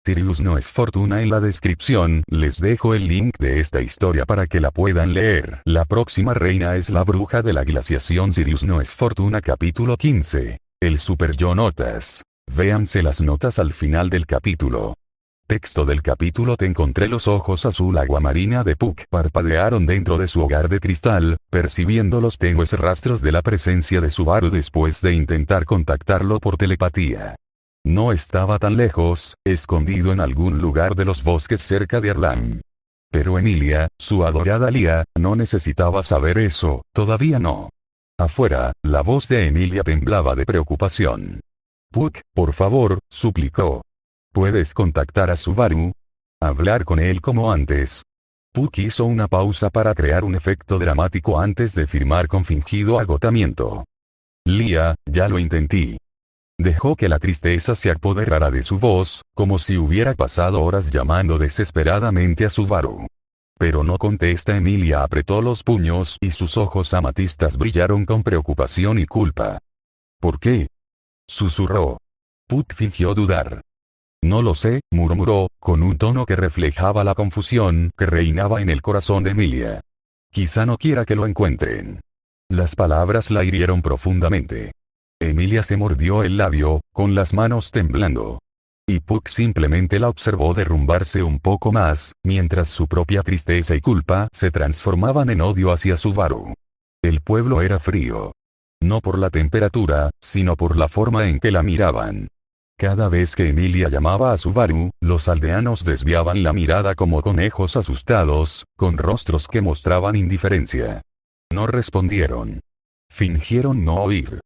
Sirius no es fortuna. En la descripción les dejo el link de esta historia para que la puedan leer. La próxima reina es la bruja de la glaciación. Sirius no es fortuna. Capítulo 15. El Super Yo. Notas. Véanse las notas al final del capítulo. Texto del capítulo. Te encontré. Los ojos azul aguamarina de Puck parpadearon dentro de su hogar de cristal, percibiendo los tenues rastros de la presencia de Subaru después de intentar contactarlo por telepatía. No estaba tan lejos, escondido en algún lugar de los bosques cerca de Erlang. Pero Emilia, su adorada Lia, no necesitaba saber eso, todavía no. Afuera, la voz de Emilia temblaba de preocupación. Puck, por favor, suplicó. ¿Puedes contactar a Subaru? Hablar con él como antes. Puck hizo una pausa para crear un efecto dramático antes de firmar con fingido agotamiento. Lia, ya lo intenté. Dejó que la tristeza se apoderara de su voz, como si hubiera pasado horas llamando desesperadamente a Subaru. Pero no contesta. Emilia apretó los puños y sus ojos amatistas brillaron con preocupación y culpa. ¿Por qué? Susurró. Puck fingió dudar. No lo sé, murmuró, con un tono que reflejaba la confusión que reinaba en el corazón de Emilia. Quizá no quiera que lo encuentren. Las palabras la hirieron profundamente. Emilia se mordió el labio, con las manos temblando. Y Puck simplemente la observó derrumbarse un poco más, mientras su propia tristeza y culpa se transformaban en odio hacia Subaru. El pueblo era frío. No por la temperatura, sino por la forma en que la miraban. Cada vez que Emilia llamaba a Subaru, los aldeanos desviaban la mirada como conejos asustados, con rostros que mostraban indiferencia. No respondieron. Fingieron no oír.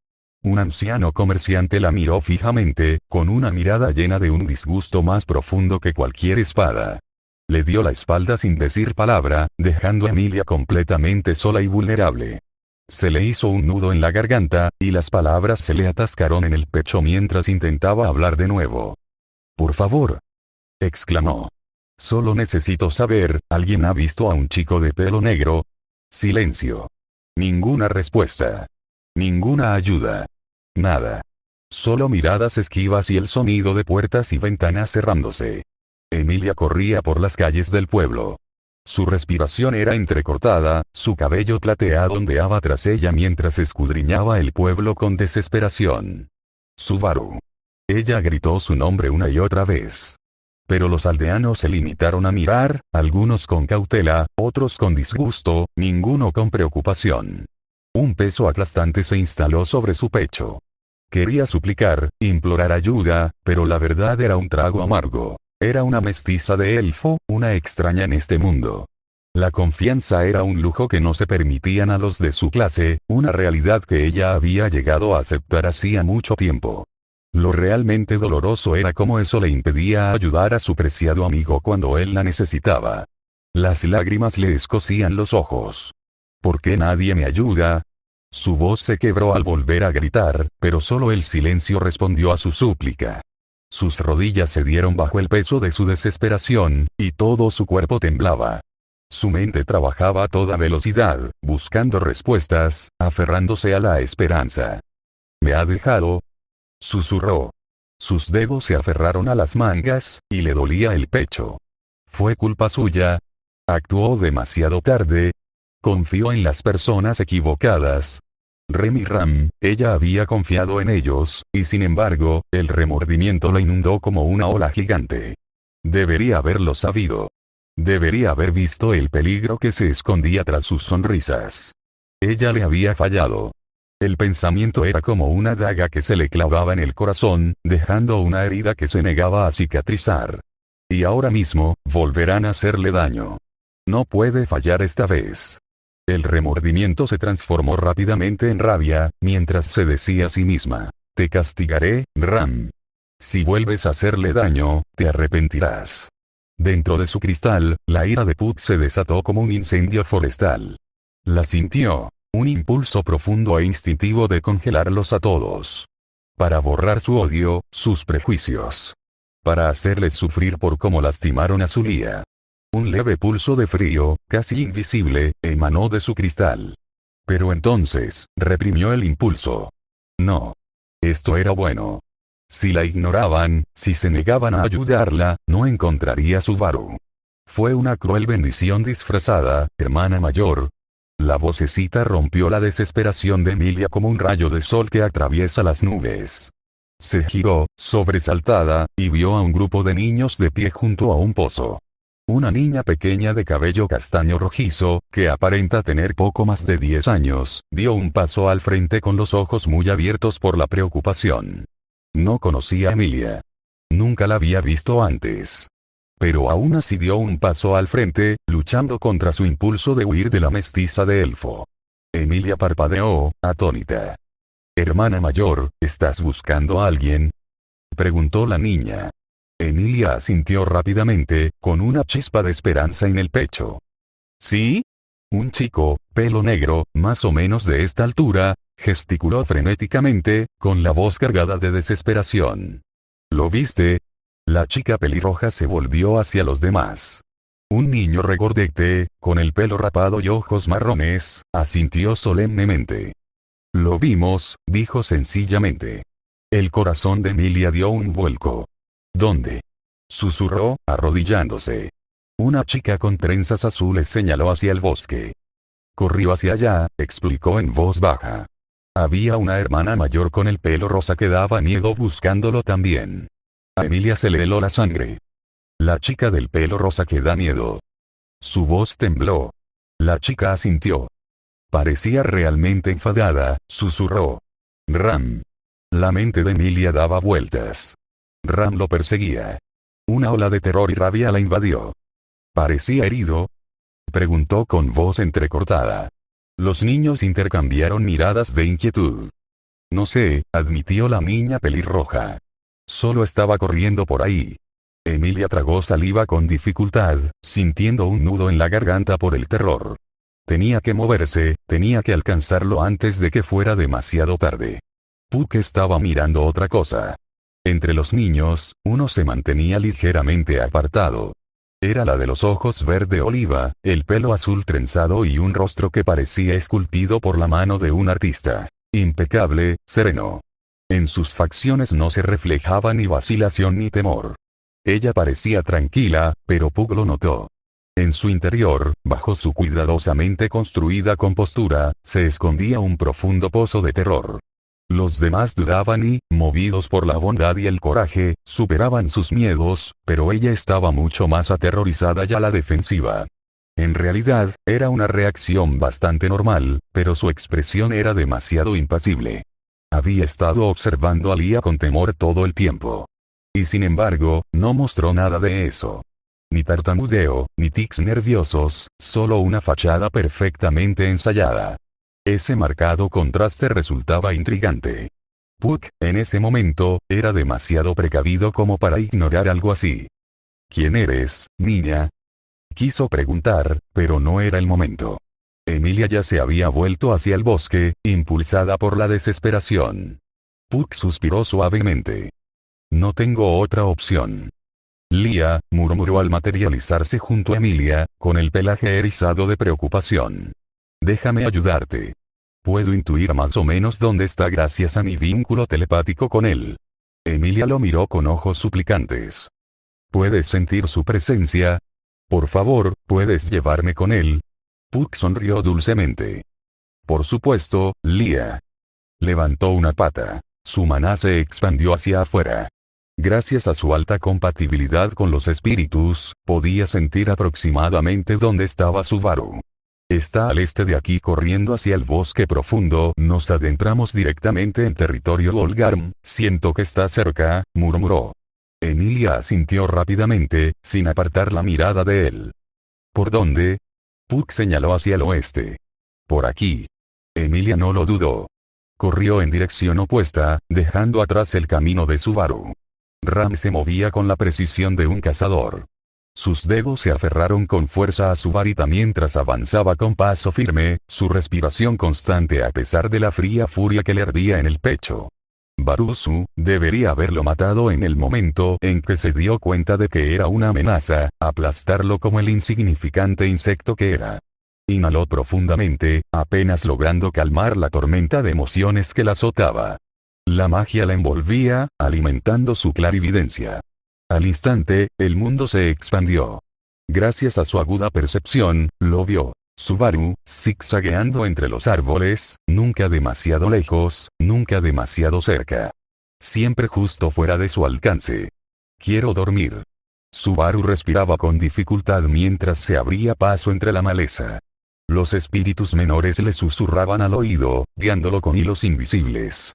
Un anciano comerciante la miró fijamente, con una mirada llena de un disgusto más profundo que cualquier espada. Le dio la espalda sin decir palabra, dejando a Emilia completamente sola y vulnerable. Se le hizo un nudo en la garganta, y las palabras se le atascaron en el pecho mientras intentaba hablar de nuevo. «Por favor», exclamó. «Solo necesito saber, ¿alguien ha visto a un chico de pelo negro?» Silencio. Ninguna respuesta. Ninguna ayuda. Nada. Solo miradas esquivas y el sonido de puertas y ventanas cerrándose. Emilia corría por las calles del pueblo. Su respiración era entrecortada, su cabello plateado ondeaba tras ella mientras escudriñaba el pueblo con desesperación. Subaru. Ella gritó su nombre una y otra vez. Pero los aldeanos se limitaron a mirar, algunos con cautela, otros con disgusto, ninguno con preocupación. Un peso aplastante se instaló sobre su pecho. Quería suplicar, implorar ayuda, pero la verdad era un trago amargo. Era una mestiza de elfo, una extraña en este mundo. La confianza era un lujo que no se permitían a los de su clase, una realidad que ella había llegado a aceptar hacía mucho tiempo. Lo realmente doloroso era cómo eso le impedía ayudar a su preciado amigo cuando él la necesitaba. Las lágrimas le escocían los ojos. ¿Por qué nadie me ayuda? Su voz se quebró al volver a gritar, pero solo el silencio respondió a su súplica. Sus rodillas cedieron bajo el peso de su desesperación, y todo su cuerpo temblaba. Su mente trabajaba a toda velocidad, buscando respuestas, aferrándose a la esperanza. «¿Me ha dejado?», susurró. Sus dedos se aferraron a las mangas, y le dolía el pecho. ¿Fue culpa suya? ¿Actuó demasiado tarde? ¿Confió en las personas equivocadas? Rem y Ram, ella había confiado en ellos, y sin embargo, el remordimiento la inundó como una ola gigante. Debería haberlo sabido. Debería haber visto el peligro que se escondía tras sus sonrisas. Ella le había fallado. El pensamiento era como una daga que se le clavaba en el corazón, dejando una herida que se negaba a cicatrizar. Y ahora mismo, volverán a hacerle daño. No puede fallar esta vez. El remordimiento se transformó rápidamente en rabia, mientras se decía a sí misma: «Te castigaré, Ram. Si vuelves a hacerle daño, te arrepentirás». Dentro de su cristal, la ira de Puck se desató como un incendio forestal. La sintió, un impulso profundo e instintivo de congelarlos a todos. Para borrar su odio, sus prejuicios. Para hacerles sufrir por cómo lastimaron a su Lia. Un leve pulso de frío, casi invisible, emanó de su cristal. Pero entonces, reprimió el impulso. No. Esto era bueno. Si la ignoraban, si se negaban a ayudarla, no encontraría Subaru. Fue una cruel bendición disfrazada, hermana mayor. La vocecita rompió la desesperación de Emilia como un rayo de sol que atraviesa las nubes. Se giró, sobresaltada, y vio a un grupo de niños de pie junto a un pozo. Una niña pequeña de cabello castaño rojizo, que aparenta tener poco más de 10 años, dio un paso al frente con los ojos muy abiertos por la preocupación. No conocía a Emilia. Nunca la había visto antes. Pero aún así dio un paso al frente, luchando contra su impulso de huir de la mestiza de elfo. Emilia parpadeó, atónita. «Hermana mayor, ¿estás buscando a alguien?», preguntó la niña. Emilia asintió rápidamente, con una chispa de esperanza en el pecho. «¿Sí?». Un chico, pelo negro, más o menos de esta altura, gesticuló frenéticamente, con la voz cargada de desesperación. «¿Lo viste?». La chica pelirroja se volvió hacia los demás. Un niño regordete, con el pelo rapado y ojos marrones, asintió solemnemente. «Lo vimos», dijo sencillamente. El corazón de Emilia dio un vuelco. «¿Dónde?», susurró, arrodillándose. Una chica con trenzas azules señaló hacia el bosque. «Corrió hacia allá», explicó en voz baja. Había una hermana mayor con el pelo rosa que daba miedo buscándolo también. A Emilia se le heló la sangre. «La chica del pelo rosa que da miedo». Su voz tembló. La chica asintió. Parecía realmente enfadada, susurró. «Ram». La mente de Emilia daba vueltas. Ram lo perseguía. Una ola de terror y rabia la invadió. «¿Parecía herido?», preguntó con voz entrecortada. Los niños intercambiaron miradas de inquietud. «No sé», admitió la niña pelirroja. «Solo estaba corriendo por ahí». Emilia tragó saliva con dificultad, sintiendo un nudo en la garganta por el terror. Tenía que moverse, tenía que alcanzarlo antes de que fuera demasiado tarde. Puck estaba mirando otra cosa. Entre los niños, uno se mantenía ligeramente apartado. Era la de los ojos verde oliva, el pelo azul trenzado y un rostro que parecía esculpido por la mano de un artista. Impecable, sereno. En sus facciones no se reflejaba ni vacilación ni temor. Ella parecía tranquila, pero Puck lo notó. En su interior, bajo su cuidadosamente construida compostura, se escondía un profundo pozo de terror. Los demás dudaban y, movidos por la bondad y el coraje, superaban sus miedos, pero ella estaba mucho más aterrorizada y a la defensiva. En realidad, era una reacción bastante normal, pero su expresión era demasiado impasible. Había estado observando a Lia con temor todo el tiempo. Y sin embargo, no mostró nada de eso. Ni tartamudeo, ni tics nerviosos, solo una fachada perfectamente ensayada. Ese marcado contraste resultaba intrigante. Puck, en ese momento, era demasiado precavido como para ignorar algo así. «¿Quién eres, niña?», quiso preguntar, pero no era el momento. Emilia ya se había vuelto hacia el bosque, impulsada por la desesperación. Puck suspiró suavemente. «No tengo otra opción». «Lia», murmuró al materializarse junto a Emilia, con el pelaje erizado de preocupación. «Déjame ayudarte. Puedo intuir más o menos dónde está gracias a mi vínculo telepático con él». Emilia lo miró con ojos suplicantes. «¿Puedes sentir su presencia? Por favor, ¿puedes llevarme con él?». Puck sonrió dulcemente. «Por supuesto, Lia». Levantó una pata. Su maná se expandió hacia afuera. Gracias a su alta compatibilidad con los espíritus, podía sentir aproximadamente dónde estaba Subaru. «Está al este de aquí corriendo hacia el bosque profundo». «Nos adentramos directamente en territorio Golgarm, siento que está cerca», murmuró. Emilia asintió rápidamente, sin apartar la mirada de él. «¿Por dónde?». Puck señaló hacia el oeste. «Por aquí». Emilia no lo dudó. Corrió en dirección opuesta, dejando atrás el camino de Subaru. Ram se movía con la precisión de un cazador. Sus dedos se aferraron con fuerza a su varita mientras avanzaba con paso firme, su respiración constante a pesar de la fría furia que le ardía en el pecho. Baruzu debería haberlo matado en el momento en que se dio cuenta de que era una amenaza, aplastarlo como el insignificante insecto que era. Inhaló profundamente, apenas logrando calmar la tormenta de emociones que la azotaba. La magia la envolvía, alimentando su clarividencia. Al instante, el mundo se expandió. Gracias a su aguda percepción, lo vio. Subaru, zigzagueando entre los árboles, nunca demasiado lejos, nunca demasiado cerca. Siempre justo fuera de su alcance. Quiero dormir. Subaru respiraba con dificultad mientras se abría paso entre la maleza. Los espíritus menores le susurraban al oído, guiándolo con hilos invisibles.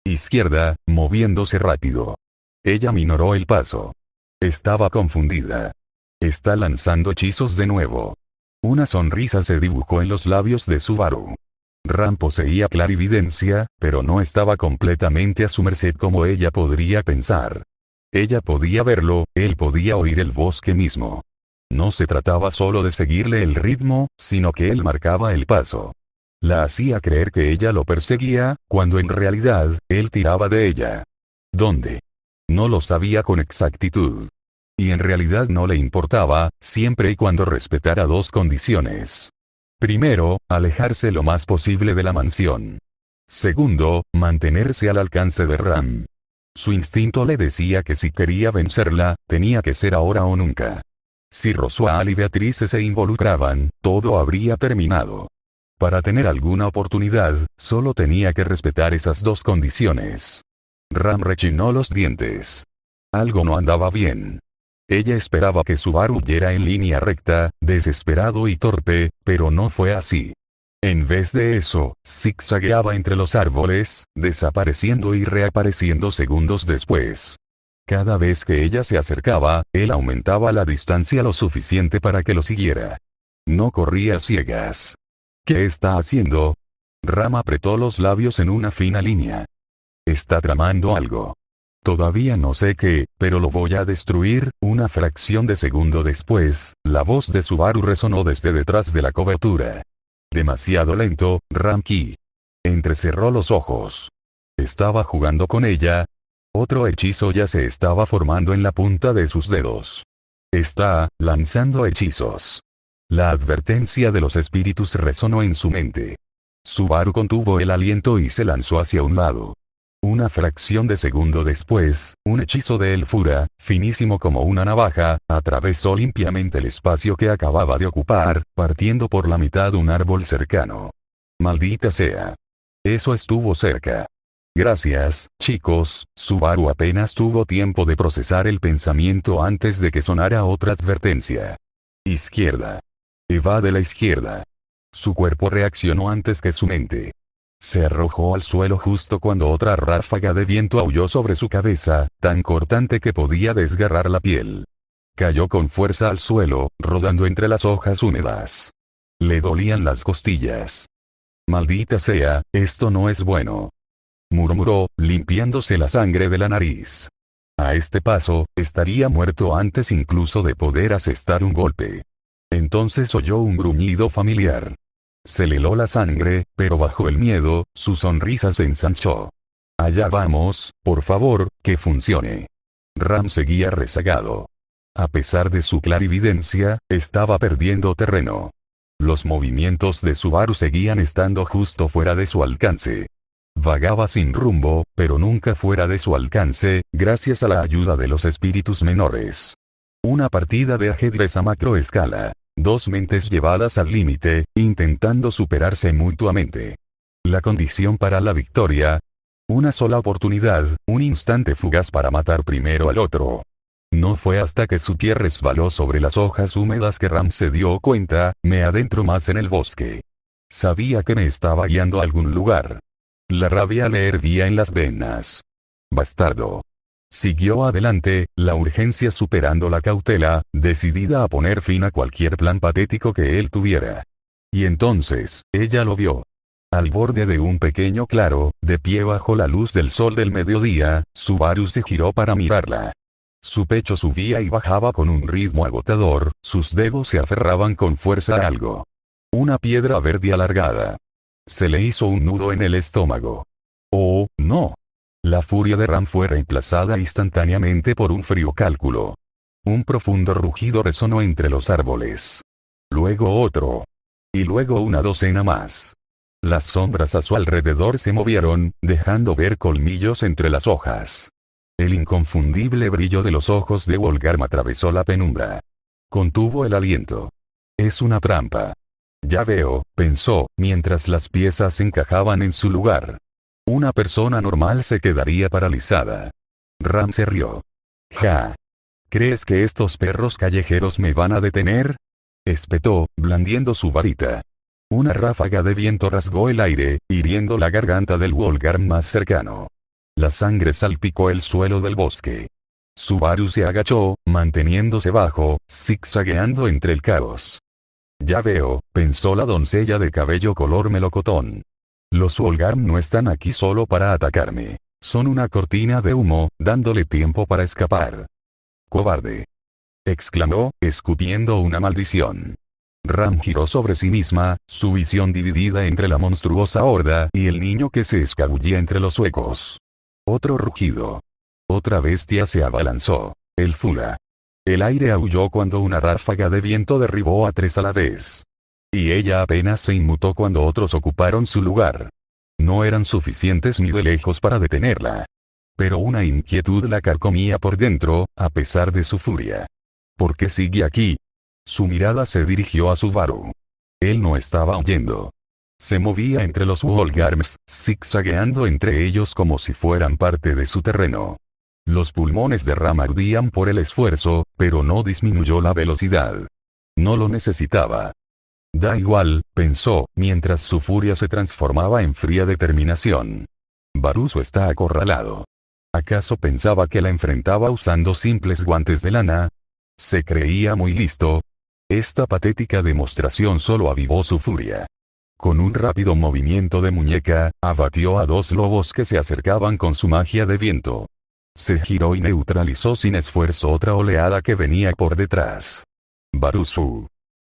Izquierda, moviéndose rápido. Ella minoró el paso. Estaba confundida. Está lanzando hechizos de nuevo. Una sonrisa se dibujó en los labios de Subaru. Ram poseía clarividencia, pero no estaba completamente a su merced como ella podría pensar. Ella podía verlo, él podía oír el bosque mismo. No se trataba solo de seguirle el ritmo, sino que él marcaba el paso. La hacía creer que ella lo perseguía, cuando en realidad, él tiraba de ella. ¿Dónde? No lo sabía con exactitud. Y en realidad no le importaba, siempre y cuando respetara dos condiciones. Primero, alejarse lo más posible de la mansión. Segundo, mantenerse al alcance de Ram. Su instinto le decía que si quería vencerla, tenía que ser ahora o nunca. Si Roswell y Beatrice se involucraban, todo habría terminado. Para tener alguna oportunidad, solo tenía que respetar esas dos condiciones. Ram rechinó los dientes. Algo no andaba bien. Ella esperaba que Subaru huyera en línea recta, desesperado y torpe, pero no fue así. En vez de eso, zigzagueaba entre los árboles, desapareciendo y reapareciendo segundos después. Cada vez que ella se acercaba, él aumentaba la distancia lo suficiente para que lo siguiera. No corría a ciegas. ¿Qué está haciendo? Ram apretó los labios en una fina línea. Está tramando algo. Todavía no sé qué, pero lo voy a destruir. Una fracción de segundo después, la voz de Subaru resonó desde detrás de la cobertura. Demasiado lento, Ram-ki. Entrecerró los ojos. Estaba jugando con ella. Otro hechizo ya se estaba formando en la punta de sus dedos. Está lanzando hechizos. La advertencia de los espíritus resonó en su mente. Subaru contuvo el aliento y se lanzó hacia un lado. Una fracción de segundo después, un hechizo de Elfura, finísimo como una navaja, atravesó limpiamente el espacio que acababa de ocupar, partiendo por la mitad un árbol cercano. Maldita sea. Eso estuvo cerca. Gracias, chicos. Subaru apenas tuvo tiempo de procesar el pensamiento antes de que sonara otra advertencia. Izquierda. Evade la izquierda. Su cuerpo reaccionó antes que su mente. Se arrojó al suelo justo cuando otra ráfaga de viento aulló sobre su cabeza, tan cortante que podía desgarrar la piel. Cayó con fuerza al suelo, rodando entre las hojas húmedas. Le dolían las costillas. Maldita sea, esto no es bueno. Murmuró, limpiándose la sangre de la nariz. A este paso, estaría muerto antes incluso de poder asestar un golpe. Entonces oyó un gruñido familiar. Se le heló la sangre, pero bajo el miedo, su sonrisa se ensanchó. Allá vamos, por favor, que funcione. Ram seguía rezagado. A pesar de su clarividencia, estaba perdiendo terreno. Los movimientos de Subaru seguían estando justo fuera de su alcance. Vagaba sin rumbo, pero nunca fuera de su alcance, gracias a la ayuda de los espíritus menores. Una partida de ajedrez a macroescala. Dos mentes llevadas al límite, intentando superarse mutuamente. La condición para la victoria. Una sola oportunidad, un instante fugaz para matar primero al otro. No fue hasta que su pie resbaló sobre las hojas húmedas que Ram se dio cuenta, me adentro más en el bosque. Sabía que me estaba guiando a algún lugar. La rabia le hervía en las venas. Bastardo. Siguió adelante, la urgencia superando la cautela, decidida a poner fin a cualquier plan patético que él tuviera. Y entonces, ella lo vio. Al borde de un pequeño claro, de pie bajo la luz del sol del mediodía, Subaru se giró para mirarla. Su pecho subía y bajaba con un ritmo agotador, sus dedos se aferraban con fuerza a algo. Una piedra verde alargada. Se le hizo un nudo en el estómago. ¡Oh, no! La furia de Ram fue reemplazada instantáneamente por un frío cálculo. Un profundo rugido resonó entre los árboles. Luego otro. Y luego una docena más. Las sombras a su alrededor se movieron, dejando ver colmillos entre las hojas. El inconfundible brillo de los ojos de Wolgarm atravesó la penumbra. Contuvo el aliento. Es una trampa. Ya veo, pensó, mientras las piezas encajaban en su lugar. Una persona normal se quedaría paralizada. Ram se rió. Ja. ¿Crees que estos perros callejeros me van a detener? Espetó, blandiendo su varita. Una ráfaga de viento rasgó el aire, hiriendo la garganta del Wolgarm más cercano. La sangre salpicó el suelo del bosque. Subaru se agachó, manteniéndose bajo, zigzagueando entre el caos. Ya veo, pensó la doncella de cabello color melocotón. Los Wolgarm no están aquí solo para atacarme. Son una cortina de humo, dándole tiempo para escapar. Cobarde. Exclamó, escupiendo una maldición. Ram giró sobre sí misma, su visión dividida entre la monstruosa horda y el niño que se escabullía entre los huecos. Otro rugido. Otra bestia se abalanzó. El Fula. El aire aulló cuando una ráfaga de viento derribó a 3 a la vez. Y ella apenas se inmutó cuando otros ocuparon su lugar. No eran suficientes ni de lejos para detenerla. Pero una inquietud la carcomía por dentro, a pesar de su furia. ¿Por qué sigue aquí? Su mirada se dirigió a Subaru. Él no estaba huyendo. Se movía entre los Wolgarms, zigzagueando entre ellos como si fueran parte de su terreno. Los pulmones de Ram ardían por el esfuerzo, pero no disminuyó la velocidad. No lo necesitaba. Da igual, pensó, mientras su furia se transformaba en fría determinación. Baruso está acorralado. ¿Acaso pensaba que la enfrentaba usando simples guantes de lana? ¿Se creía muy listo? Esta patética demostración solo avivó su furia. Con un rápido movimiento de muñeca, abatió a 2 lobos que se acercaban con su magia de viento. Se giró y neutralizó sin esfuerzo otra oleada que venía por detrás. Barusu.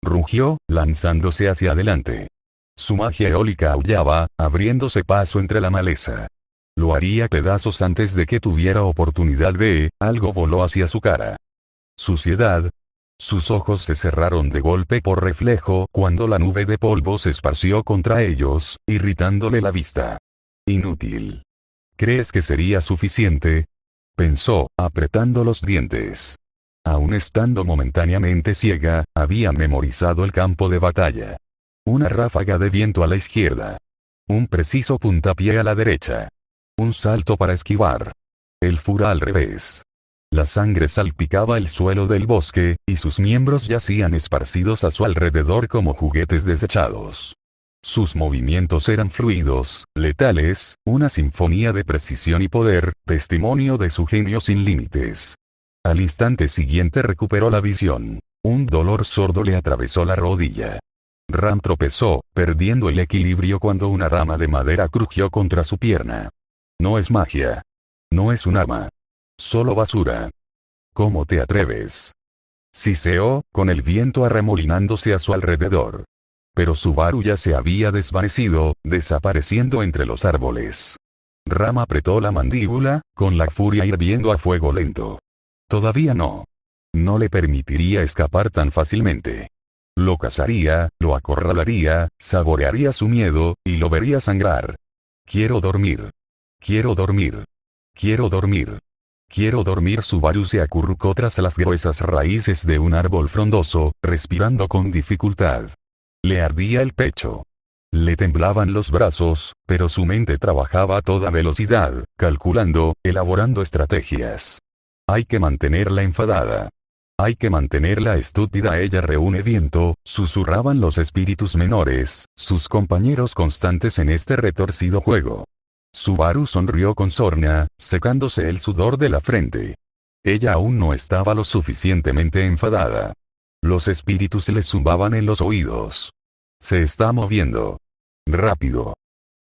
Rugió, lanzándose hacia adelante. Su magia eólica aullaba, abriéndose paso entre la maleza. Lo haría pedazos antes de que tuviera oportunidad de, algo voló hacia su cara. Suciedad. Sus ojos se cerraron de golpe por reflejo cuando la nube de polvo se esparció contra ellos, irritándole la vista. Inútil. ¿Crees que sería suficiente? Pensó, apretando los dientes. Aun estando momentáneamente ciega, había memorizado el campo de batalla. Una ráfaga de viento a la izquierda. Un preciso puntapié a la derecha. Un salto para esquivar. El Fura al revés. La sangre salpicaba el suelo del bosque, y sus miembros yacían esparcidos a su alrededor como juguetes desechados. Sus movimientos eran fluidos, letales, una sinfonía de precisión y poder, testimonio de su genio sin límites. Al instante siguiente recuperó la visión. Un dolor sordo le atravesó la rodilla. Ram tropezó, perdiendo el equilibrio cuando una rama de madera crujió contra su pierna. No es magia. No es un arma. Solo basura. ¿Cómo te atreves? Siseó, con el viento arremolinándose a su alrededor. Pero Subaru ya se había desvanecido, desapareciendo entre los árboles. Ram apretó la mandíbula, con la furia hirviendo a fuego lento. Todavía no. No le permitiría escapar tan fácilmente. Lo cazaría, lo acorralaría, saborearía su miedo, y lo vería sangrar. Quiero dormir. Quiero dormir. Quiero dormir. Quiero dormir. Subaru se acurrucó tras las gruesas raíces de un árbol frondoso, respirando con dificultad. Le ardía el pecho. Le temblaban los brazos, pero su mente trabajaba a toda velocidad, calculando, elaborando estrategias. Hay que mantenerla enfadada. Hay que mantenerla estúpida. Ella reúne viento, susurraban los espíritus menores, sus compañeros constantes en este retorcido juego. Subaru sonrió con sorna, secándose el sudor de la frente. Ella aún no estaba lo suficientemente enfadada. Los espíritus le zumbaban en los oídos. Se está moviendo. Rápido.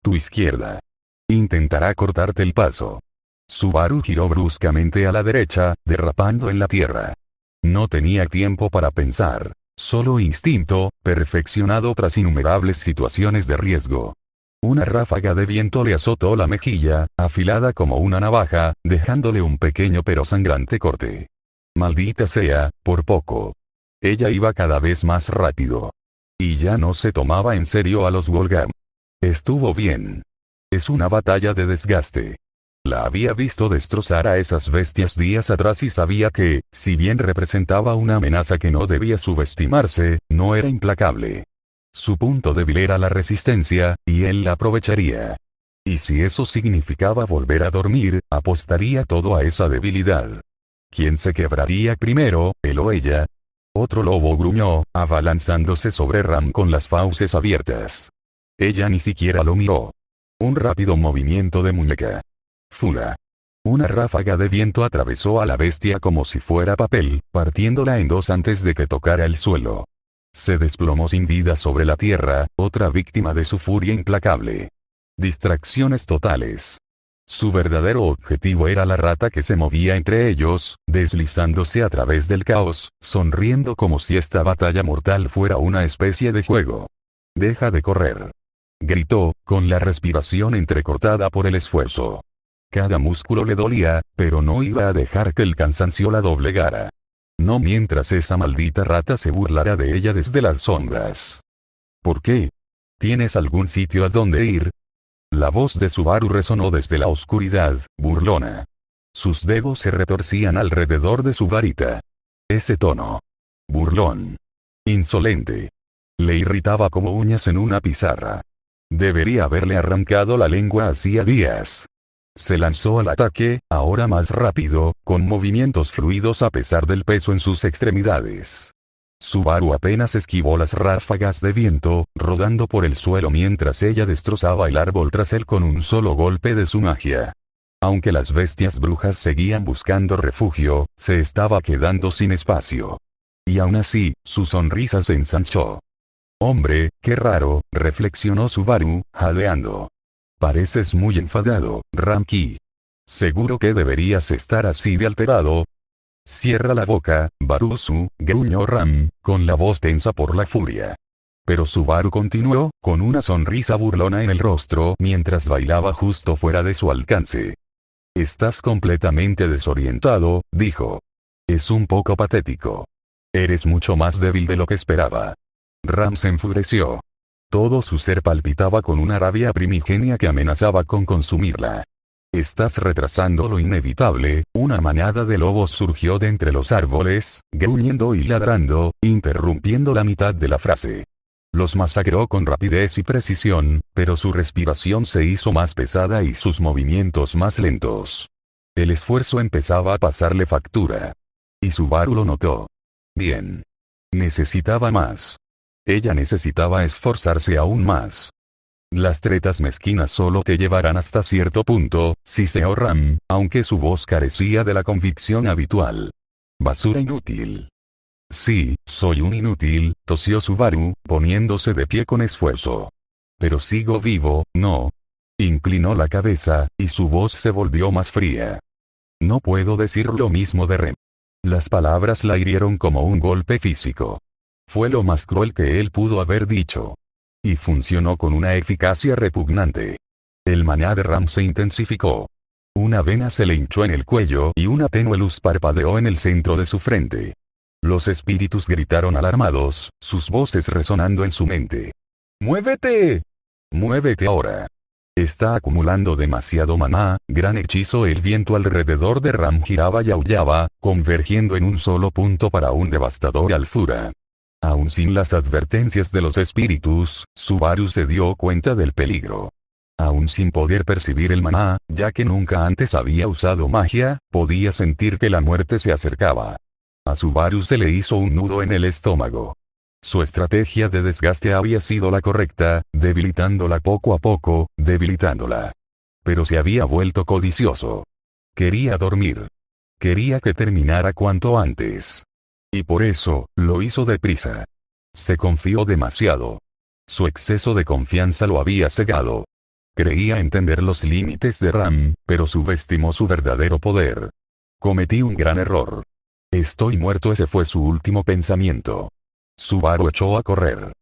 Tu izquierda. Intentará cortarte el paso. Subaru giró bruscamente a la derecha, derrapando en la tierra. No tenía tiempo para pensar. Solo instinto, perfeccionado tras innumerables situaciones de riesgo. Una ráfaga de viento le azotó la mejilla, afilada como una navaja, dejándole un pequeño pero sangrante corte. Maldita sea, por poco. Ella iba cada vez más rápido. Y ya no se tomaba en serio a los Wolgarm. Estuvo bien. Es una batalla de desgaste. La había visto destrozar a esas bestias días atrás y sabía que, si bien representaba una amenaza que no debía subestimarse, no era implacable. Su punto débil era la resistencia, y él la aprovecharía. Y si eso significaba volver a dormir, apostaría todo a esa debilidad. ¿Quién se quebraría primero, él o ella? Otro lobo gruñó, abalanzándose sobre Ram con las fauces abiertas. Ella ni siquiera lo miró. Un rápido movimiento de muñeca. Fula. Una ráfaga de viento atravesó a la bestia como si fuera papel, partiéndola en dos antes de que tocara el suelo. Se desplomó sin vida sobre la tierra, otra víctima de su furia implacable. Distracciones totales. Su verdadero objetivo era la rata que se movía entre ellos, deslizándose a través del caos, sonriendo como si esta batalla mortal fuera una especie de juego. «Deja de correr», gritó, con la respiración entrecortada por el esfuerzo. Cada músculo le dolía, pero no iba a dejar que el cansancio la doblegara. No mientras esa maldita rata se burlara de ella desde las sombras. ¿Por qué? ¿Tienes algún sitio a donde ir? La voz de Subaru resonó desde la oscuridad, burlona. Sus dedos se retorcían alrededor de su varita. Ese tono. Burlón. Insolente. Le irritaba como uñas en una pizarra. Debería haberle arrancado la lengua hacía días. Se lanzó al ataque, ahora más rápido, con movimientos fluidos a pesar del peso en sus extremidades. Subaru apenas esquivó las ráfagas de viento, rodando por el suelo mientras ella destrozaba el árbol tras él con un solo golpe de su magia. Aunque las bestias brujas seguían buscando refugio, se estaba quedando sin espacio. Y aún así, su sonrisa se ensanchó. «Hombre, qué raro», reflexionó Subaru, jadeando. «Pareces muy enfadado, Ramki. Seguro que deberías estar así de alterado». «Cierra la boca, Barusu», gruñó Ram, con la voz tensa por la furia. Pero Subaru continuó, con una sonrisa burlona en el rostro mientras bailaba justo fuera de su alcance. «Estás completamente desorientado», dijo. «Es un poco patético. Eres mucho más débil de lo que esperaba». Ram se enfureció. Todo su ser palpitaba con una rabia primigenia que amenazaba con consumirla. «Estás retrasando lo inevitable». Una manada de lobos surgió de entre los árboles, gruñendo y ladrando, interrumpiendo la mitad de la frase. Los masacró con rapidez y precisión, pero su respiración se hizo más pesada y sus movimientos más lentos. El esfuerzo empezaba a pasarle factura. Y Subaru lo notó. Bien. Necesitaba más. Ella necesitaba esforzarse aún más. «Las tretas mezquinas solo te llevarán hasta cierto punto», siseó Ram, aunque su voz carecía de la convicción habitual. «Basura inútil». «Sí, soy un inútil», tosió Subaru, poniéndose de pie con esfuerzo. «Pero sigo vivo, ¿no?». Inclinó la cabeza, y su voz se volvió más fría. «No puedo decir lo mismo de Rem». Las palabras la hirieron como un golpe físico. Fue lo más cruel que él pudo haber dicho. Y funcionó con una eficacia repugnante. El maná de Ram se intensificó. Una vena se le hinchó en el cuello y una tenue luz parpadeó en el centro de su frente. Los espíritus gritaron alarmados, sus voces resonando en su mente. «¡Muévete! ¡Muévete ahora!». Está acumulando demasiado maná, gran hechizo. El viento alrededor de Ram giraba y aullaba, convergiendo en un solo punto para un devastador alfura. Aún sin las advertencias de los espíritus, Subaru se dio cuenta del peligro. Aún sin poder percibir el maná, ya que nunca antes había usado magia, podía sentir que la muerte se acercaba. A Subaru se le hizo un nudo en el estómago. Su estrategia de desgaste había sido la correcta, debilitándola poco a poco, debilitándola. Pero se había vuelto codicioso. Quería dormir. Quería que terminara cuanto antes. Y por eso, lo hizo deprisa. Se confió demasiado. Su exceso de confianza lo había cegado. Creía entender los límites de Ram, pero subestimó su verdadero poder. Cometí un gran error. Estoy muerto. Ese fue su último pensamiento. Subaru echó a correr.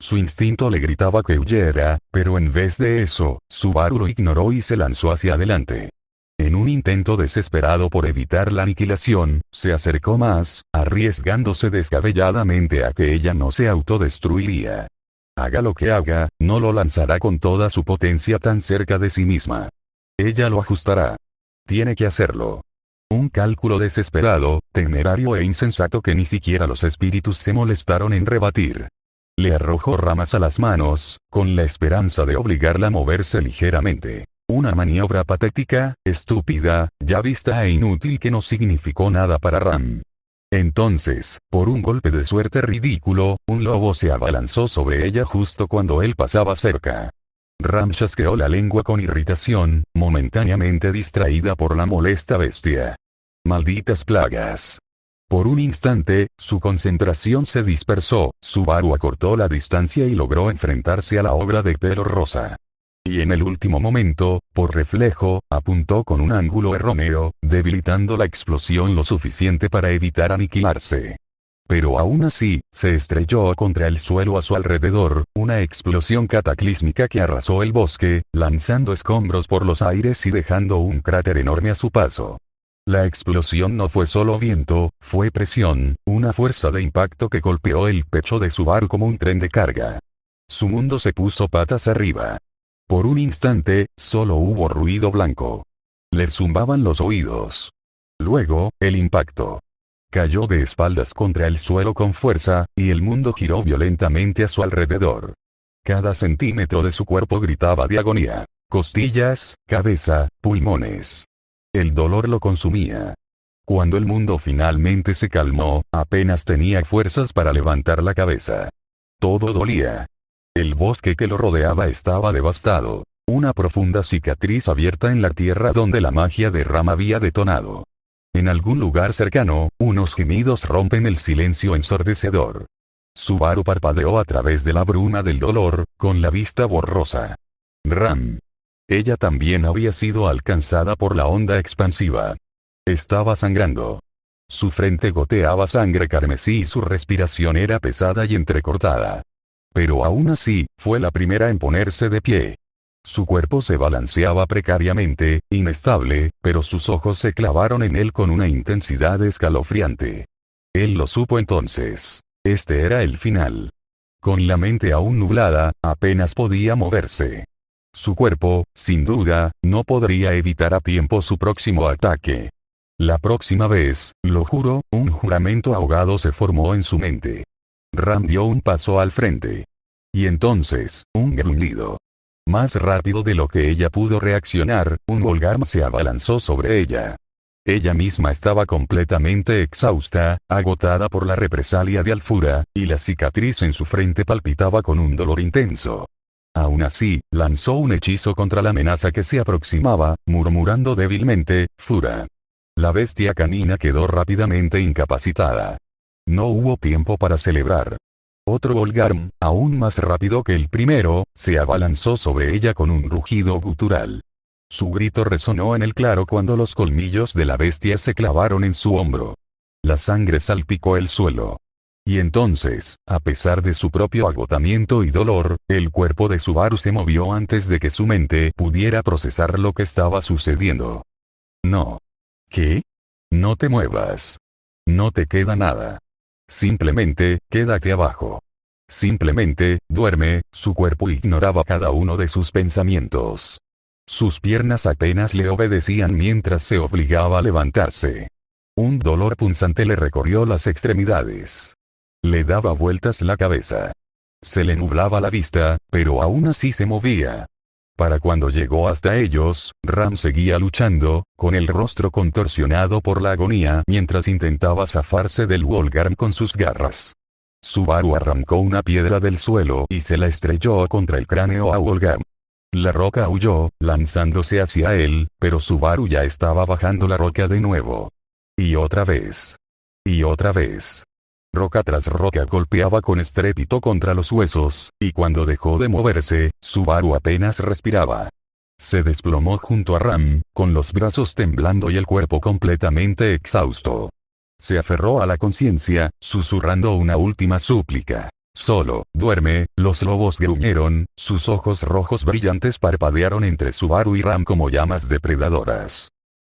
Su instinto le gritaba que huyera, pero en vez de eso, Subaru lo ignoró y se lanzó hacia adelante. En un intento desesperado por evitar la aniquilación, se acercó más, arriesgándose descabelladamente a que ella no se autodestruiría. Haga lo que haga, no lo lanzará con toda su potencia tan cerca de sí misma. Ella lo ajustará. Tiene que hacerlo. Un cálculo desesperado, temerario e insensato que ni siquiera los espíritus se molestaron en rebatir. Le arrojó ramas a las manos, con la esperanza de obligarla a moverse ligeramente. Una maniobra patética, estúpida, ya vista e inútil que no significó nada para Ram. Entonces, por un golpe de suerte ridículo, un lobo se abalanzó sobre ella justo cuando él pasaba cerca. Ram chasqueó la lengua con irritación, momentáneamente distraída por la molesta bestia. Malditas plagas. Por un instante, su concentración se dispersó, Subaru acortó la distancia y logró enfrentarse a la obra de pelo rosa. Y en el último momento, por reflejo, apuntó con un ángulo erróneo, debilitando la explosión lo suficiente para evitar aniquilarse. Pero aún así, se estrelló contra el suelo a su alrededor, una explosión cataclísmica que arrasó el bosque, lanzando escombros por los aires y dejando un cráter enorme a su paso. La explosión no fue solo viento, fue presión, una fuerza de impacto que golpeó el pecho de Subaru como un tren de carga. Su mundo se puso patas arriba. Por un instante, solo hubo ruido blanco. Le zumbaban los oídos. Luego, el impacto. Cayó de espaldas contra el suelo con fuerza, y el mundo giró violentamente a su alrededor. Cada centímetro de su cuerpo gritaba de agonía. Costillas, cabeza, pulmones. El dolor lo consumía. Cuando el mundo finalmente se calmó, apenas tenía fuerzas para levantar la cabeza. Todo dolía. El bosque que lo rodeaba estaba devastado. Una profunda cicatriz abierta en la tierra donde la magia de Ram había detonado. En algún lugar cercano, unos gemidos rompen el silencio ensordecedor. Subaru parpadeó a través de la bruma del dolor, con la vista borrosa. Ram. Ella también había sido alcanzada por la onda expansiva. Estaba sangrando. Su frente goteaba sangre carmesí y su respiración era pesada y entrecortada. Pero aún así, fue la primera en ponerse de pie. Su cuerpo se balanceaba precariamente, inestable, pero sus ojos se clavaron en él con una intensidad escalofriante. Él lo supo entonces. Este era el final. Con la mente aún nublada, apenas podía moverse. Su cuerpo, sin duda, no podría evitar a tiempo su próximo ataque. La próxima vez, lo juro, un juramento ahogado se formó en su mente. Ram dio un paso al frente. Y entonces, un gruñido. Más rápido de lo que ella pudo reaccionar, un Volgarm se abalanzó sobre ella. Ella misma estaba completamente exhausta, agotada por la represalia de Alfura, y la cicatriz en su frente palpitaba con un dolor intenso. Aún así, lanzó un hechizo contra la amenaza que se aproximaba, murmurando débilmente, Fura. La bestia canina quedó rápidamente incapacitada. No hubo tiempo para celebrar. Otro Volgarm, aún más rápido que el primero, se abalanzó sobre ella con un rugido gutural. Su grito resonó en el claro cuando los colmillos de la bestia se clavaron en su hombro. La sangre salpicó el suelo. Y entonces, a pesar de su propio agotamiento y dolor, el cuerpo de Subaru se movió antes de que su mente pudiera procesar lo que estaba sucediendo. No. ¿Qué? No te muevas. No te queda nada. Simplemente, quédate abajo. Simplemente, duerme. Su cuerpo ignoraba cada uno de sus pensamientos. Sus piernas apenas le obedecían mientras se obligaba a levantarse. Un dolor punzante le recorrió las extremidades. Le daba vueltas la cabeza. Se le nublaba la vista, pero aún así se movía. Para cuando llegó hasta ellos, Ram seguía luchando, con el rostro contorsionado por la agonía mientras intentaba zafarse del Volgarm con sus garras. Subaru arrancó una piedra del suelo y se la estrelló contra el cráneo a Volgarm. La roca huyó, lanzándose hacia él, pero Subaru ya estaba bajando la roca de nuevo. Y otra vez. Y otra vez. Roca tras roca golpeaba con estrépito contra los huesos, y cuando dejó de moverse, Subaru apenas respiraba. Se desplomó junto a Ram, con los brazos temblando y el cuerpo completamente exhausto. Se aferró a la conciencia, susurrando una última súplica. Solo, duerme. Los lobos gruñeron, sus ojos rojos brillantes parpadearon entre Subaru y Ram como llamas depredadoras.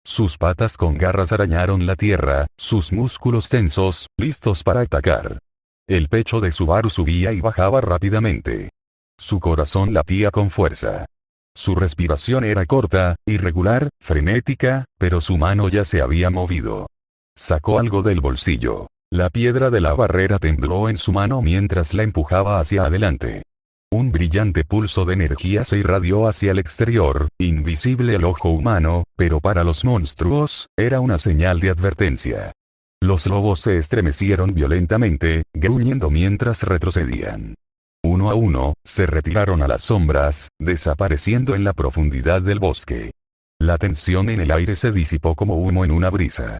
Sus patas con garras arañaron la tierra, sus músculos tensos, listos para atacar. El pecho de Subaru subía y bajaba rápidamente. Su corazón latía con fuerza. Su respiración era corta, irregular, frenética, pero su mano ya se había movido. Sacó algo del bolsillo. La piedra de la barrera tembló en su mano mientras la empujaba hacia adelante. Un brillante pulso de energía se irradió hacia el exterior, invisible al ojo humano, pero para los monstruos, era una señal de advertencia. Los lobos se estremecieron violentamente, gruñendo mientras retrocedían. Uno a uno, se retiraron a las sombras, desapareciendo en la profundidad del bosque. La tensión en el aire se disipó como humo en una brisa.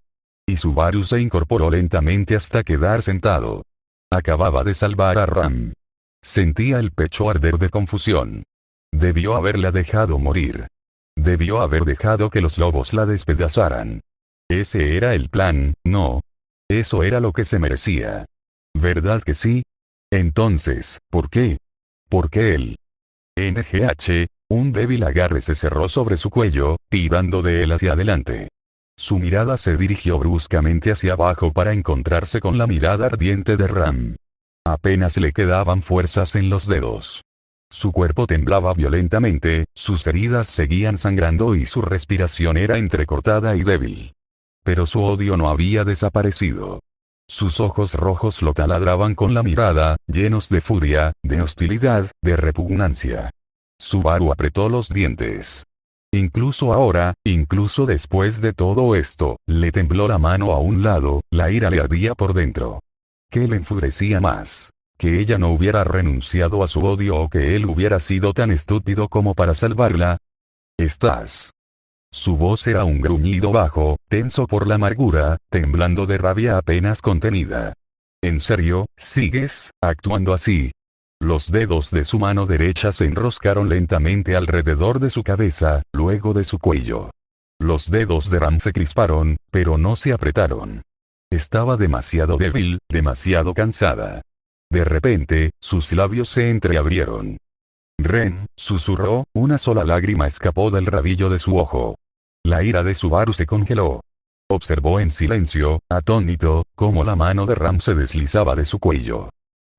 Y Subaru se incorporó lentamente hasta quedar sentado. Acababa de salvar a Ram. Sentía el pecho arder de confusión. Debió haberla dejado morir. Debió haber dejado que los lobos la despedazaran. Ese era el plan, ¿no? Eso era lo que se merecía. ¿Verdad que sí? Entonces, ¿por qué? ¿Por qué él? NGH, un débil agarre se cerró sobre su cuello, tirando de él hacia adelante. Su mirada se dirigió bruscamente hacia abajo para encontrarse con la mirada ardiente de Ram. Apenas le quedaban fuerzas en los dedos. Su cuerpo temblaba violentamente, sus heridas seguían sangrando y su respiración era entrecortada y débil. Pero su odio no había desaparecido. Sus ojos rojos lo taladraban con la mirada, llenos de furia, de hostilidad, de repugnancia. Subaru apretó los dientes. Incluso ahora, incluso después de todo esto, le tembló la mano a un lado, la ira le ardía por dentro. ¿Qué le enfurecía más? Que ella no hubiera renunciado a su odio o que él hubiera sido tan estúpido como para salvarla. ¿Estás? Su voz era un gruñido bajo, tenso por la amargura, temblando de rabia apenas contenida. ¿En serio, sigues actuando así? Los dedos de su mano derecha se enroscaron lentamente alrededor de su cabeza, luego de su cuello. Los dedos de Ram se crisparon, pero no se apretaron. Estaba demasiado débil, demasiado cansada. De repente, sus labios se entreabrieron. Ren, susurró, una sola lágrima escapó del rabillo de su ojo. La ira de Subaru se congeló. Observó en silencio, atónito, cómo la mano de Ram se deslizaba de su cuello.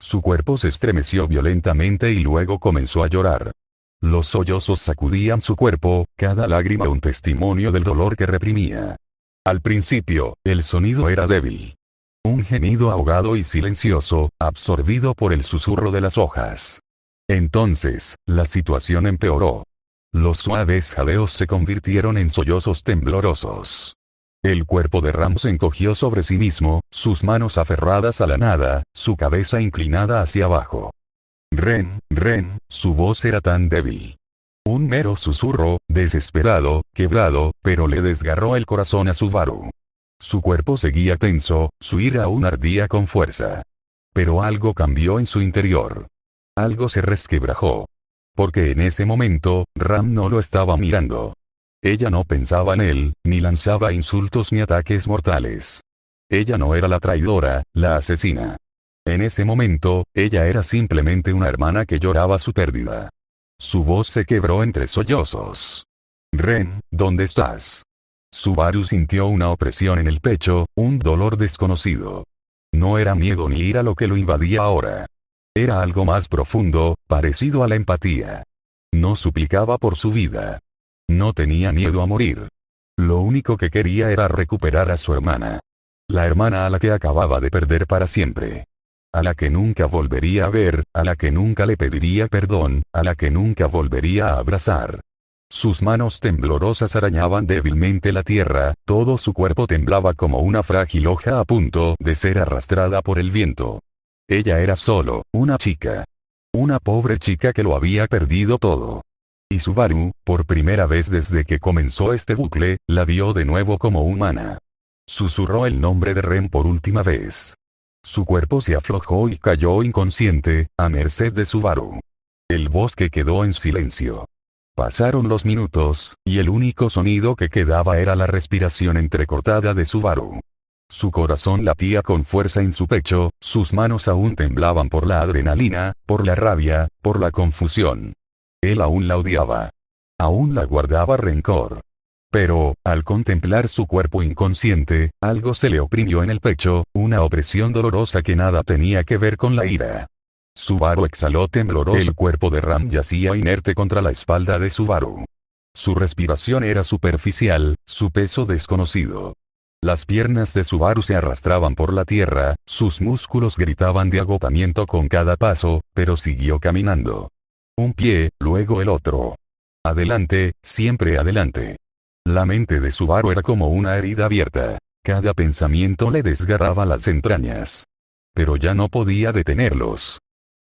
Su cuerpo se estremeció violentamente y luego comenzó a llorar. Los sollozos sacudían su cuerpo, cada lágrima un testimonio del dolor que reprimía. Al principio, el sonido era débil. Un gemido ahogado y silencioso, absorbido por el susurro de las hojas. Entonces, la situación empeoró. Los suaves jadeos se convirtieron en sollozos temblorosos. El cuerpo de Ram se encogió sobre sí mismo, sus manos aferradas a la nada, su cabeza inclinada hacia abajo. Ren, su voz era tan débil. Un mero susurro, desesperado, quebrado, pero le desgarró el corazón a Subaru. Su cuerpo seguía tenso, su ira aún ardía con fuerza. Pero algo cambió en su interior. Algo se resquebrajó. Porque en ese momento, Ram no lo estaba mirando. Ella no pensaba en él, ni lanzaba insultos ni ataques mortales. Ella no era la traidora, la asesina. En ese momento, ella era simplemente una hermana que lloraba su pérdida. Su voz se quebró entre sollozos. Ren, ¿dónde estás? Subaru sintió una opresión en el pecho, un dolor desconocido. No era miedo ni ira lo que lo invadía ahora. Era algo más profundo, parecido a la empatía. No suplicaba por su vida. No tenía miedo a morir. Lo único que quería era recuperar a su hermana. La hermana a la que acababa de perder para siempre. A la que nunca volvería a ver, a la que nunca le pediría perdón, a la que nunca volvería a abrazar. Sus manos temblorosas arañaban débilmente la tierra, todo su cuerpo temblaba como una frágil hoja a punto de ser arrastrada por el viento. Ella era solo una chica. Una pobre chica que lo había perdido todo. Y Subaru, por primera vez desde que comenzó este bucle, la vio de nuevo como humana. Susurró el nombre de Ren por última vez. Su cuerpo se aflojó y cayó inconsciente, a merced de Subaru. El bosque quedó en silencio. Pasaron los minutos, y el único sonido que quedaba era la respiración entrecortada de Subaru. Su corazón latía con fuerza en su pecho, sus manos aún temblaban por la adrenalina, por la rabia, por la confusión. Él aún la odiaba. Aún la guardaba rencor. Pero, al contemplar su cuerpo inconsciente, algo se le oprimió en el pecho, una opresión dolorosa que nada tenía que ver con la ira. Subaru exhaló tembloroso. El cuerpo de Ram yacía inerte contra la espalda de Subaru. Su respiración era superficial, su peso desconocido. Las piernas de Subaru se arrastraban por la tierra, sus músculos gritaban de agotamiento con cada paso, pero siguió caminando. Un pie, luego el otro. Adelante, siempre adelante. La mente de Subaru era como una herida abierta. Cada pensamiento le desgarraba las entrañas. Pero ya no podía detenerlos.